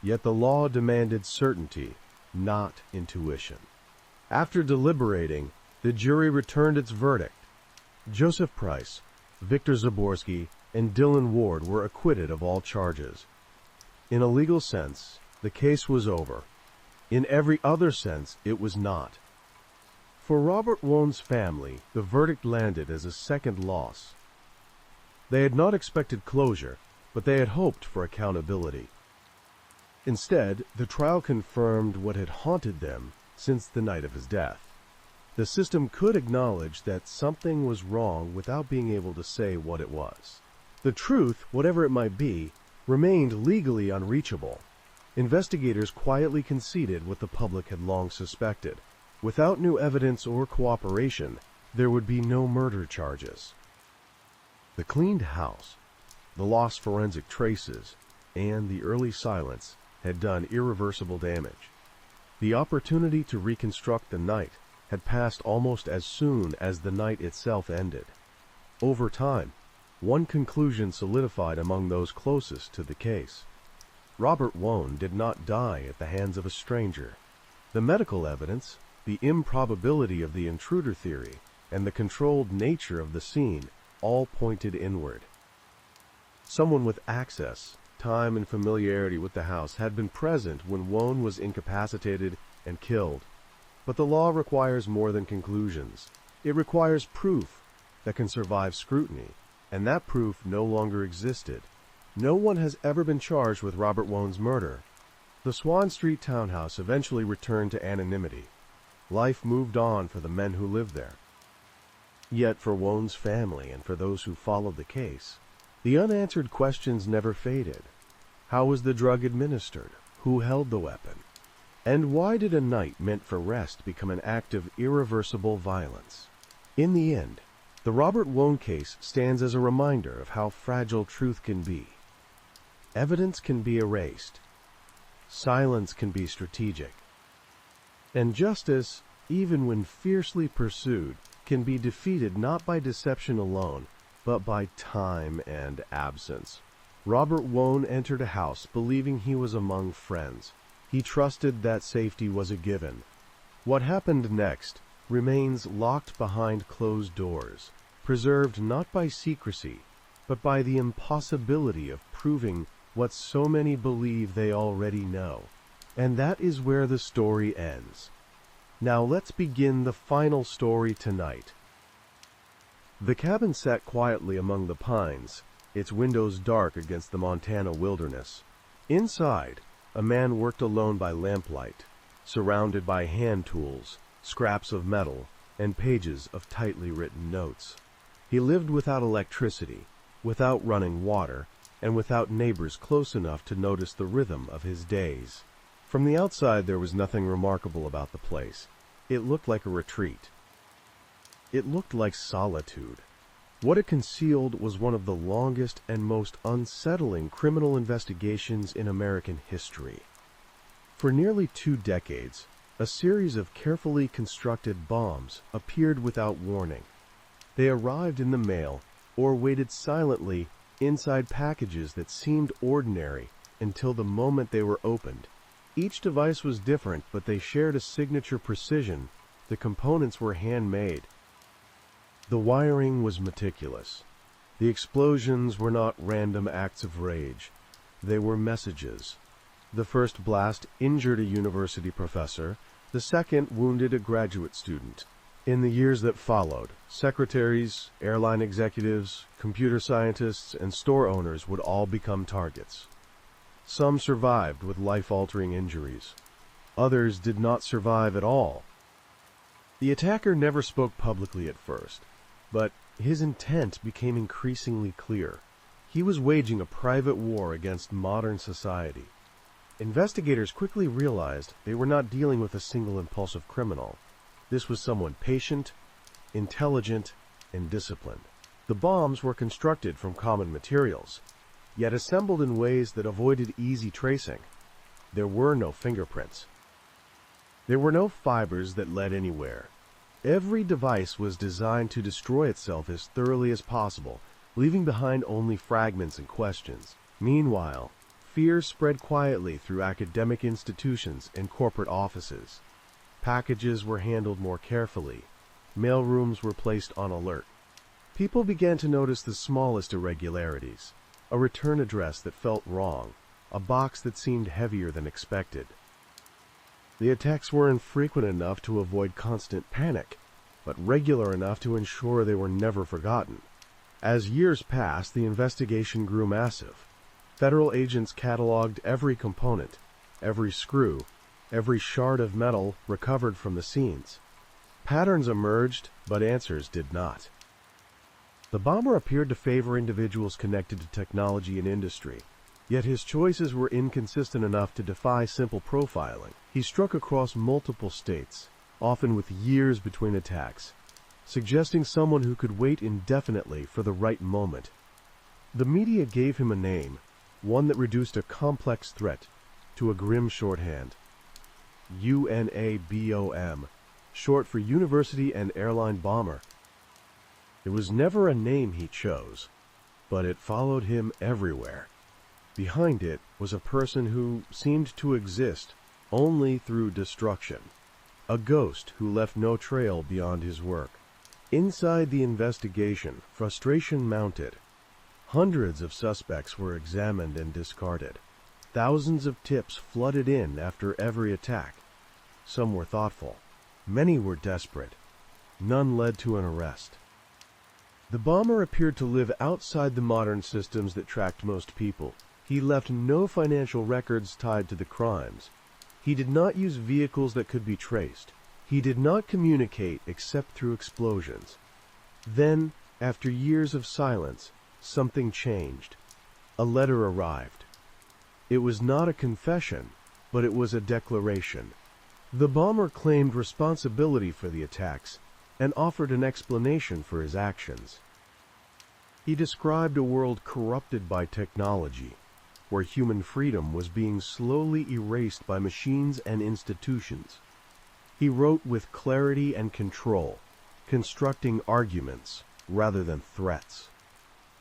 Speaker 1: yet the law demanded certainty, not intuition. After deliberating, the jury returned its verdict. Joseph Price, Victor Zaborsky, and Dylan Ward were acquitted of all charges. In a legal sense, the case was over. In every other sense, it was not. For Robert Wone's family, the verdict landed as a second loss. They had not expected closure, but they had hoped for accountability. Instead, the trial confirmed what had haunted them since the night of his death. The system could acknowledge that something was wrong without being able to say what it was. The truth, whatever it might be, remained legally unreachable. Investigators quietly conceded what the public had long suspected. Without new evidence or cooperation, there would be no murder charges. The cleaned house, the lost forensic traces, and the early silence had done irreversible damage. The opportunity to reconstruct the night had passed almost as soon as the night itself ended. Over time, one conclusion solidified among those closest to the case. Robert Wone did not die at the hands of a stranger. The medical evidence, the improbability of the intruder theory, and the controlled nature of the scene all pointed inward. Someone with access, time, and familiarity with the house had been present when Wone was incapacitated and killed. But the law requires more than conclusions. It requires proof that can survive scrutiny, and that proof no longer existed. No one has ever been charged with Robert Wone's murder. The Swan Street townhouse eventually returned to anonymity. Life moved on for the men who lived there. Yet for Wone's family and for those who followed the case, the unanswered questions never faded. How was the drug administered? Who held the weapon? And why did a night meant for rest become an act of irreversible violence? In the end, the Robert Wone case stands as a reminder of how fragile truth can be. Evidence can be erased. Silence can be strategic. And justice, even when fiercely pursued, can be defeated not by deception alone, but by time and absence. Robert Wone entered a house believing he was among friends. He trusted that safety was a given. What happened next remains locked behind closed doors, preserved not by secrecy, but by the impossibility of proving what so many believe they already know. And that is where the story ends. Now let's begin the final story tonight. The cabin sat quietly among the pines, its windows dark against the Montana wilderness. Inside, a man worked alone by lamplight, surrounded by hand tools, scraps of metal, and pages of tightly written notes. He lived without electricity, without running water, and without neighbors close enough to notice the rhythm of his days. From the outside there was nothing remarkable about the place. It looked like a retreat. It looked like solitude. What it concealed was one of the longest and most unsettling criminal investigations in American history. For nearly 2 decades, a series of carefully constructed bombs appeared without warning. They arrived in the mail or waited silently inside packages that seemed ordinary until the moment they were opened. Each device was different, but they shared a signature precision. The components were handmade. The wiring was meticulous. The explosions were not random acts of rage. They were messages. The first blast injured a university professor. The second wounded a graduate student. In the years that followed, secretaries, airline executives, computer scientists, and store owners would all become targets. Some survived with life-altering injuries. Others did not survive at all. The attacker never spoke publicly at first, but his intent became increasingly clear. He was waging a private war against modern society. Investigators quickly realized they were not dealing with a single impulsive criminal. This was someone patient, intelligent, and disciplined. The bombs were constructed from common materials, yet assembled in ways that avoided easy tracing. There were no fingerprints. There were no fibers that led anywhere. Every device was designed to destroy itself as thoroughly as possible, leaving behind only fragments and questions. Meanwhile, fear spread quietly through academic institutions and corporate offices. Packages were handled more carefully. Mailrooms were placed on alert. People began to notice the smallest irregularities. A return address that felt wrong. A box that seemed heavier than expected. The attacks were infrequent enough to avoid constant panic, but regular enough to ensure they were never forgotten. As years passed, the investigation grew massive. Federal agents cataloged every component, every screw, every shard of metal recovered from the scenes. Patterns emerged, but answers did not. The bomber appeared to favor individuals connected to technology and industry, yet his choices were inconsistent enough to defy simple profiling. He struck across multiple states, often with years between attacks, suggesting someone who could wait indefinitely for the right moment. The media gave him a name, one that reduced a complex threat to a grim shorthand. UNABOM, short for University and Airline Bomber. It was never a name he chose, but it followed him everywhere. Behind it was a person who seemed to exist only through destruction, a ghost who left no trail beyond his work. Inside the investigation, frustration mounted. Hundreds of suspects were examined and discarded. Thousands of tips flooded in after every attack. Some were thoughtful. Many were desperate. None led to an arrest. The bomber appeared to live outside the modern systems that tracked most people. He left no financial records tied to the crimes. He did not use vehicles that could be traced. He did not communicate except through explosions. Then, after years of silence, something changed. A letter arrived. It was not a confession, but it was a declaration. The bomber claimed responsibility for the attacks and offered an explanation for his actions. He described a world corrupted by technology, where human freedom was being slowly erased by machines and institutions. He wrote with clarity and control, constructing arguments rather than threats.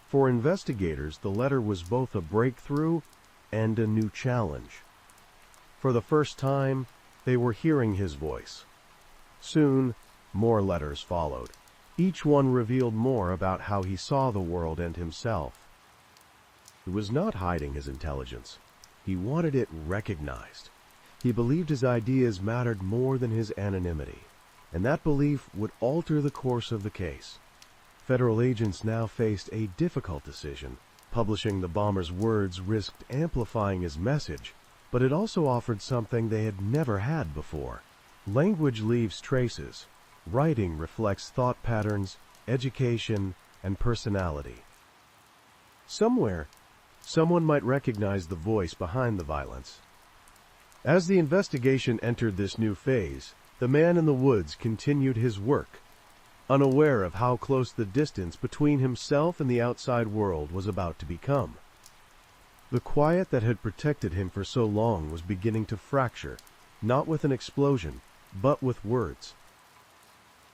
Speaker 1: For investigators, the letter was both a breakthrough and a new challenge. For the first time, they were hearing his voice. Soon, more letters followed. Each one revealed more about how he saw the world and himself. He was not hiding his intelligence. He wanted it recognized. He believed his ideas mattered more than his anonymity, and that belief would alter the course of the case. Federal agents now faced a difficult decision. Publishing the bomber's words risked amplifying his message, but it also offered something they had never had before. Language leaves traces. Writing reflects thought patterns, education, and personality. Somewhere, someone might recognize the voice behind the violence. As the investigation entered this new phase, the man in the woods continued his work, unaware of how close the distance between himself and the outside world was about to become. The quiet that had protected him for so long was beginning to fracture, not with an explosion, but with words.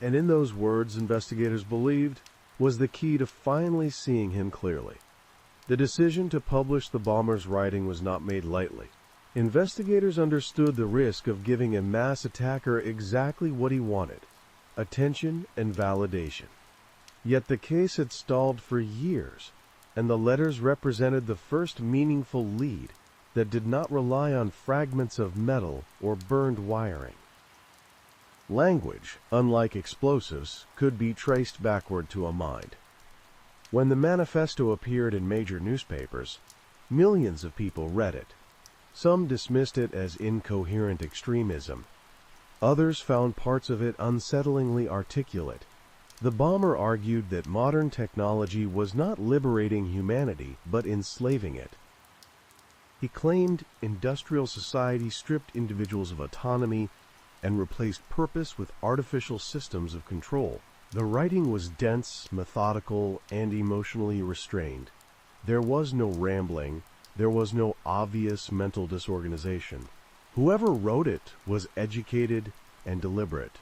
Speaker 1: And in those words, investigators believed, was the key to finally seeing him clearly. The decision to publish the bomber's writing was not made lightly. Investigators understood the risk of giving a mass attacker exactly what he wanted: attention and validation. Yet the case had stalled for years, and the letters represented the first meaningful lead that did not rely on fragments of metal or burned wiring. Language, unlike explosives, could be traced backward to a mind. When the manifesto appeared in major newspapers, millions of people read it. Some dismissed it as incoherent extremism. Others found parts of it unsettlingly articulate. The bomber argued that modern technology was not liberating humanity, but enslaving it. He claimed industrial society stripped individuals of autonomy and replaced purpose with artificial systems of control. The writing was dense, methodical, and emotionally restrained. There was no rambling. There was no obvious mental disorganization. Whoever wrote it was educated and deliberate.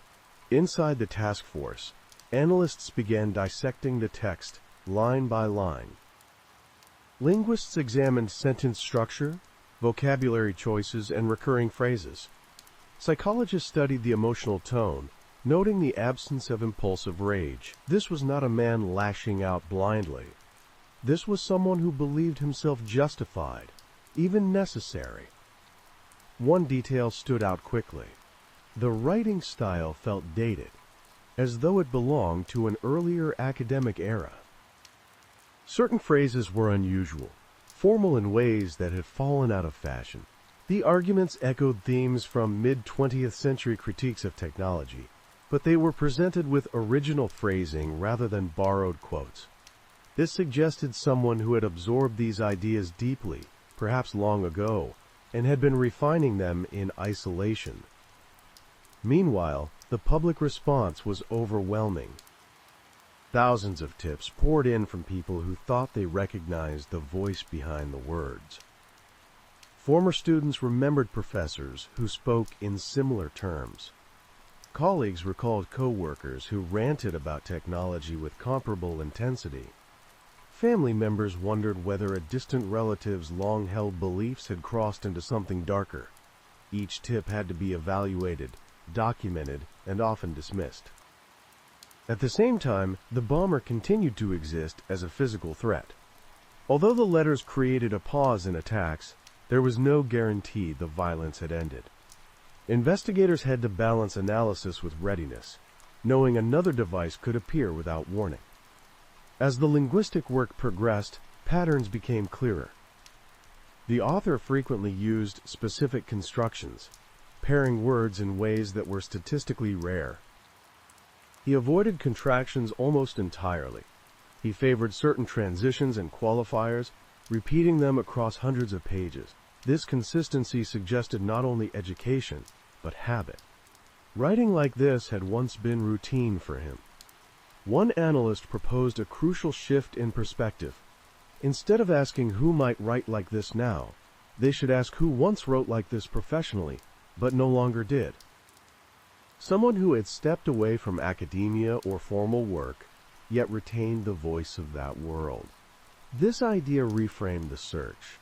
Speaker 1: Inside the task force, analysts began dissecting the text line by line. Linguists examined sentence structure, vocabulary choices, and recurring phrases. Psychologists studied the emotional tone, noting the absence of impulsive rage. This was not a man lashing out blindly. This was someone who believed himself justified, even necessary. One detail stood out quickly. The writing style felt dated, as though it belonged to an earlier academic era. Certain phrases were unusual, formal in ways that had fallen out of fashion. The arguments echoed themes from mid-20th century critiques of technology, but they were presented with original phrasing rather than borrowed quotes. This suggested someone who had absorbed these ideas deeply, perhaps long ago, and had been refining them in isolation. Meanwhile, the public response was overwhelming. Thousands of tips poured in from people who thought they recognized the voice behind the words. Former students remembered professors who spoke in similar terms. Colleagues recalled co-workers who ranted about technology with comparable intensity. Family members wondered whether a distant relative's long-held beliefs had crossed into something darker. Each tip had to be evaluated, documented, and often dismissed. At the same time, the bomber continued to exist as a physical threat. Although the letters created a pause in attacks, there was no guarantee the violence had ended. Investigators had to balance analysis with readiness, knowing another device could appear without warning. As the linguistic work progressed, patterns became clearer. The author frequently used specific constructions, pairing words in ways that were statistically rare. He avoided contractions almost entirely. He favored certain transitions and qualifiers, repeating them across hundreds of pages. This consistency suggested not only education, but habit. Writing like this had once been routine for him. One analyst proposed a crucial shift in perspective. Instead of asking who might write like this now, they should ask who once wrote like this professionally, but no longer did. Someone who had stepped away from academia or formal work, yet retained the voice of that world. This idea reframed the search.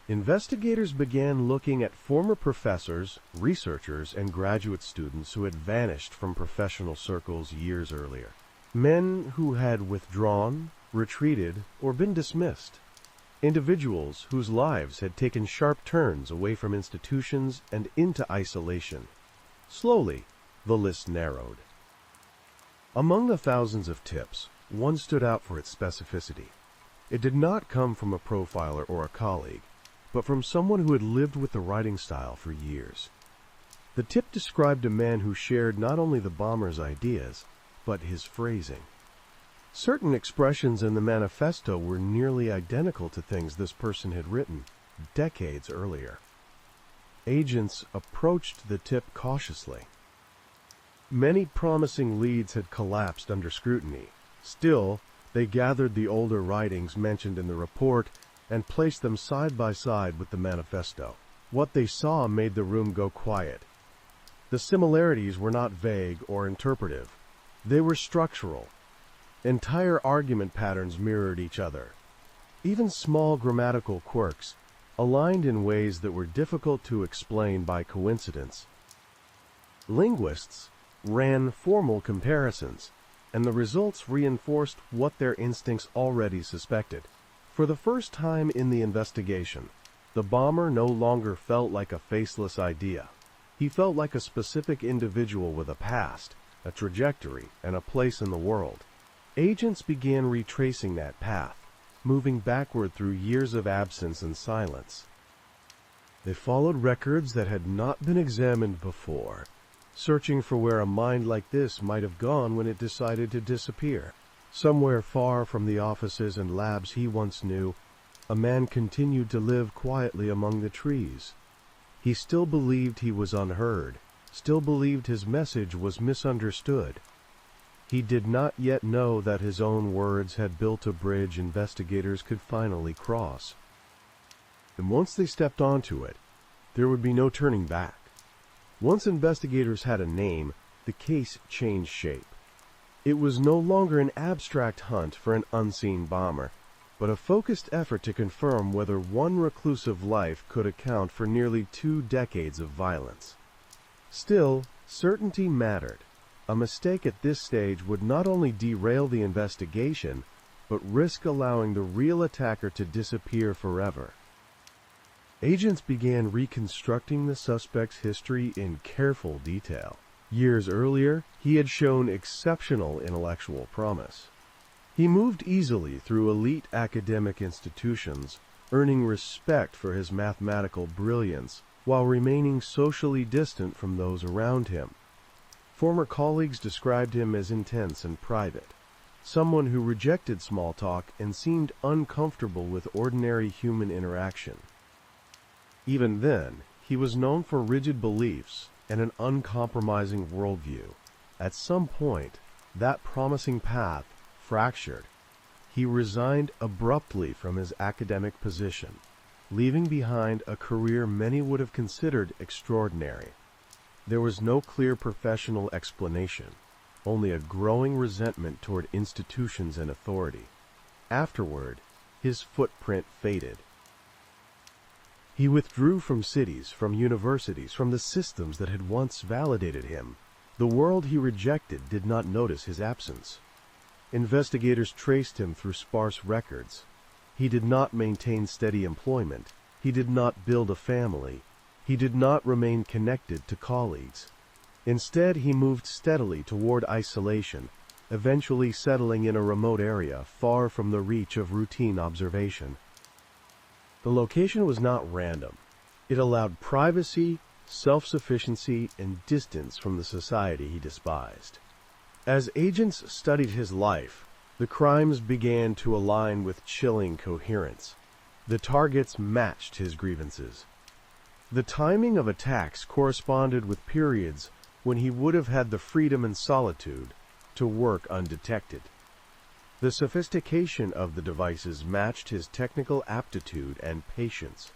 Speaker 1: Investigators began looking at former professors, researchers, and graduate students who had vanished from professional circles years earlier. Men who had withdrawn, retreated, or been dismissed. Individuals whose lives had taken sharp turns away from institutions and into isolation. Slowly, the list narrowed. Among the thousands of tips, one stood out for its specificity. It did not come from a profiler or a colleague, but from someone who had lived with the writing style for years. The tip described a man who shared not only the bomber's ideas, but his phrasing. Certain expressions in the manifesto were nearly identical to things this person had written decades earlier. Agents approached the tip cautiously. Many promising leads had collapsed under scrutiny. Still, they gathered the older writings mentioned in the report and placed them side by side with the manifesto. What they saw made the room go quiet. The similarities were not vague or interpretive. They were structural. Entire argument patterns mirrored each other. Even small grammatical quirks, aligned in ways that were difficult to explain by coincidence. Linguists ran formal comparisons, and the results reinforced what their instincts already suspected. For the first time in the investigation, the bomber no longer felt like a faceless idea. He felt like a specific individual with a past, a trajectory, and a place in the world. Agents began retracing that path, moving backward through years of absence and silence. They followed records that had not been examined before, searching for where a mind like this might have gone when it decided to disappear. Somewhere far from the offices and labs he once knew, a man continued to live quietly among the trees. He still believed he was unheard, still believed his message was misunderstood. He did not yet know that his own words had built a bridge investigators could finally cross. And once they stepped onto it, there would be no turning back. Once investigators had a name, the case changed shape. It was no longer an abstract hunt for an unseen bomber, but a focused effort to confirm whether one reclusive life could account for nearly 2 decades of violence. Still, certainty mattered. A mistake at this stage would not only derail the investigation, but risk allowing the real attacker to disappear forever. Agents began reconstructing the suspect's history in careful detail. Years earlier, he had shown exceptional intellectual promise. He moved easily through elite academic institutions, earning respect for his mathematical brilliance while remaining socially distant from those around him. Former colleagues described him as intense and private, someone who rejected small talk and seemed uncomfortable with ordinary human interaction. Even then, he was known for rigid beliefs and an uncompromising worldview. At some point, that promising path fractured. He resigned abruptly from his academic position, leaving behind a career many would have considered extraordinary. There was no clear professional explanation, only a growing resentment toward institutions and authority. Afterward, his footprint faded. He withdrew from cities, from universities, from the systems that had once validated him. The world he rejected did not notice his absence. Investigators traced him through sparse records. He did not maintain steady employment. He did not build a family. He did not remain connected to colleagues. Instead, he moved steadily toward isolation, eventually settling in a remote area far from the reach of routine observation. The location was not random. It allowed privacy, self-sufficiency, and distance from the society he despised. As agents studied his life, the crimes began to align with chilling coherence. The targets matched his grievances. The timing of attacks corresponded with periods when he would have had the freedom and solitude to work undetected. The sophistication of the devices matched his technical aptitude and patience.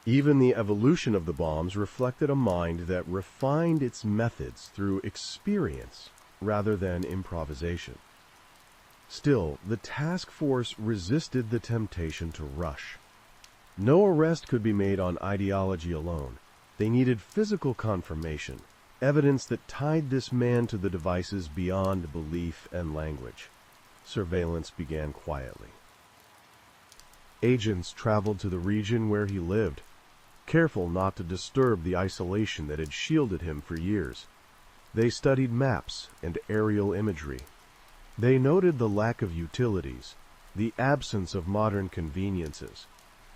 Speaker 1: Even the evolution of the bombs reflected a mind that refined its methods through experience rather than improvisation. Still, the task force resisted the temptation to rush. No arrest could be made on ideology alone. They needed physical confirmation, evidence that tied this man to the devices beyond belief and language. Surveillance began quietly. Agents traveled to the region where he lived, careful not to disturb the isolation that had shielded him for years. They studied maps and aerial imagery. They noted the lack of utilities, the absence of modern conveniences.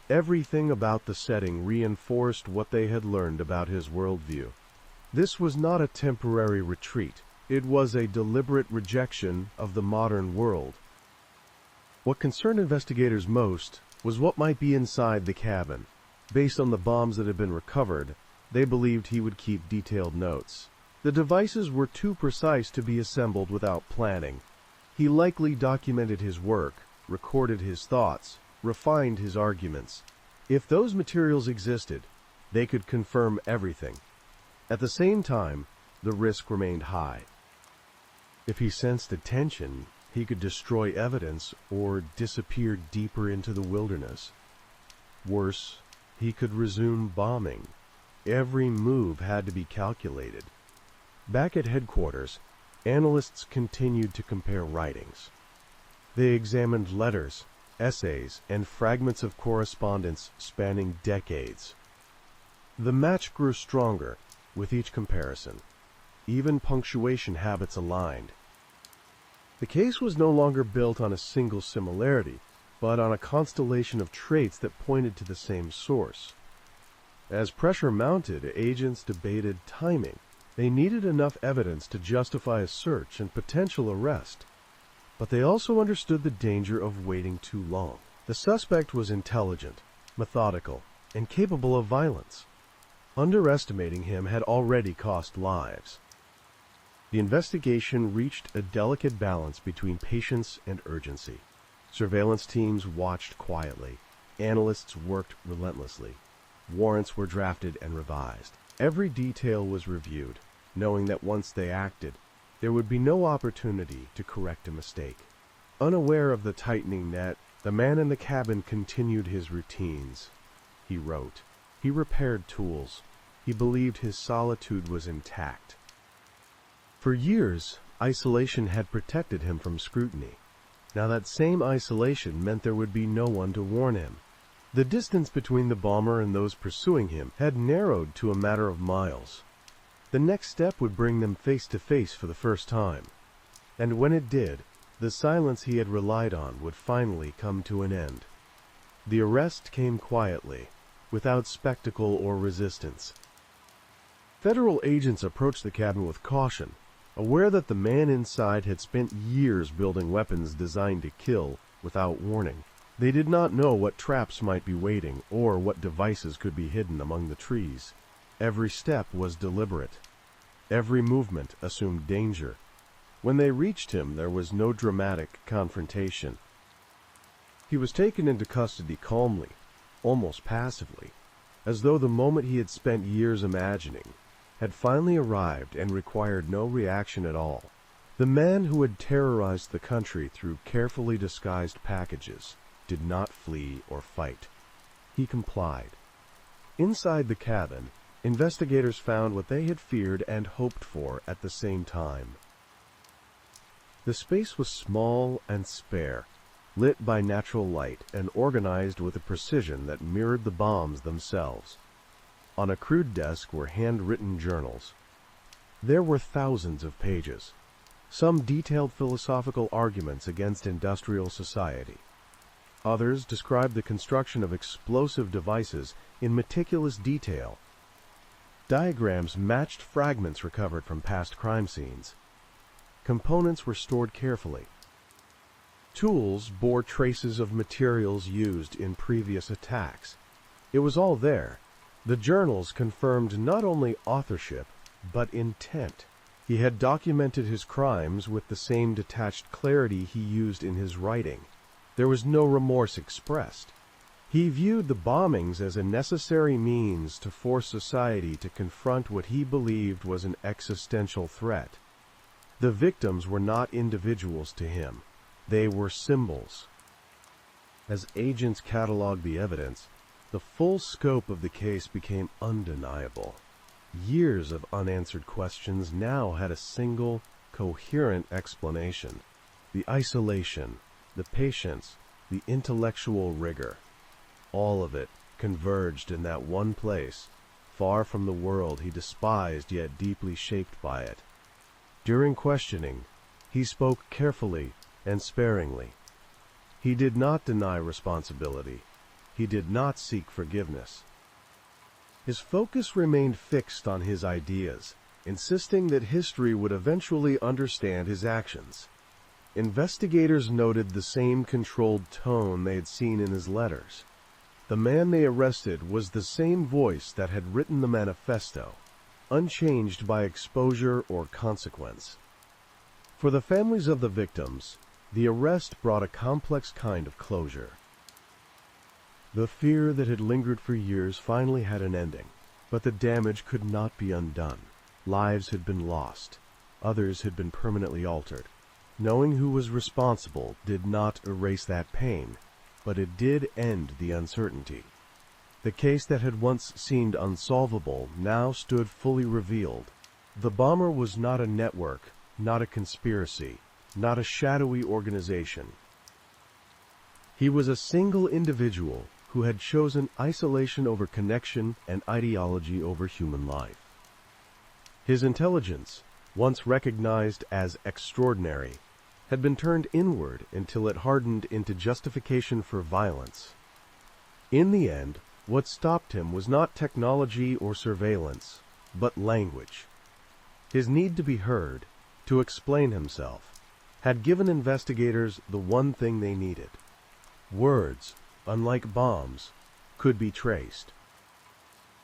Speaker 1: Everything about the setting reinforced what they had learned about his worldview. This was not a temporary retreat. It was a deliberate rejection of the modern world. What concerned investigators most was what might be inside the cabin. Based on the bombs that had been recovered, they believed he would keep detailed notes. The devices were too precise to be assembled without planning. He likely documented his work, recorded his thoughts, refined his arguments. If those materials existed, they could confirm everything. At the same time, the risk remained high. If he sensed attention, he could destroy evidence or disappear deeper into the wilderness. Worse, he could resume bombing. Every move had to be calculated. Back at headquarters, analysts continued to compare writings. They examined letters, essays, and fragments of correspondence spanning decades. The match grew stronger with each comparison. Even punctuation habits aligned. The case was no longer built on a single similarity, but on a constellation of traits that pointed to the same source. As pressure mounted, agents debated timing. They needed enough evidence to justify a search and potential arrest. But they also understood the danger of waiting too long. The suspect was intelligent, methodical, and capable of violence. Underestimating him had already cost lives. The investigation reached a delicate balance between patience and urgency. Surveillance teams watched quietly. Analysts worked relentlessly. Warrants were drafted and revised. Every detail was reviewed, knowing that once they acted, there would be no opportunity to correct a mistake. Unaware of the tightening net, the man in the cabin continued his routines. He wrote. He repaired tools. He believed his solitude was intact. For years, isolation had protected him from scrutiny. Now that same isolation meant there would be no one to warn him. The distance between the bomber and those pursuing him had narrowed to a matter of miles. The next step would bring them face to face for the first time. And when it did, the silence he had relied on would finally come to an end. The arrest came quietly, without spectacle or resistance. Federal agents approached the cabin with caution, aware that the man inside had spent years building weapons designed to kill without warning. They did not know what traps might be waiting or what devices could be hidden among the trees. Every step was deliberate. Every movement assumed danger. When they reached him, there was no dramatic confrontation. He was taken into custody calmly, almost passively, as though the moment he had spent years imagining had finally arrived and required no reaction at all. The man who had terrorized the country through carefully disguised packages did not flee or fight. He complied. Inside the cabin, investigators found what they had feared and hoped for at the same time. The space was small and spare, lit by natural light and organized with a precision that mirrored the bombs themselves. On a crude desk were handwritten journals. There were thousands of pages, some detailed philosophical arguments against industrial society. Others described the construction of explosive devices in meticulous detail. Diagrams matched fragments recovered from past crime scenes. Components were stored carefully. Tools bore traces of materials used in previous attacks. It was all there. The journals confirmed not only authorship, but intent. He had documented his crimes with the same detached clarity he used in his writing. There was no remorse expressed. He viewed the bombings as a necessary means to force society to confront what he believed was an existential threat. The victims were not individuals to him. They were symbols. As agents cataloged the evidence, the full scope of the case became undeniable. Years of unanswered questions now had a single, coherent explanation. The isolation, the patience, the intellectual rigor. All of it converged in that one place, far from the world he despised yet deeply shaped by it. During questioning, he spoke carefully and sparingly. He did not deny responsibility. He did not seek forgiveness. His focus remained fixed on his ideas, insisting that history would eventually understand his actions. Investigators noted the same controlled tone they had seen in his letters. The man they arrested was the same voice that had written the manifesto, unchanged by exposure or consequence. For the families of the victims, the arrest brought a complex kind of closure. The fear that had lingered for years finally had an ending, but the damage could not be undone. Lives had been lost. Others had been permanently altered. Knowing who was responsible did not erase that pain, but it did end the uncertainty. The case that had once seemed unsolvable now stood fully revealed. The bomber was not a network, not a conspiracy, not a shadowy organization. He was a single individual who had chosen isolation over connection and ideology over human life. His intelligence, once recognized as extraordinary, had been turned inward until it hardened into justification for violence. In the end, what stopped him was not technology or surveillance, but language. His need to be heard, to explain himself, had given investigators the one thing they needed. Words, unlike bombs, could be traced.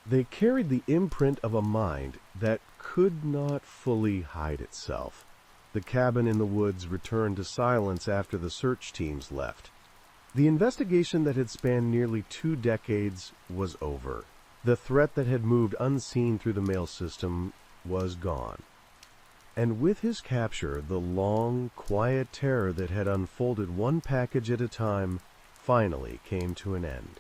Speaker 1: They carried the imprint of a mind that could not fully hide itself. The cabin in the woods returned to silence after the search teams left. The investigation that had spanned nearly 2 decades was over. The threat that had moved unseen through the mail system was gone. And with his capture, the long, quiet terror that had unfolded one package at a time finally came to an end.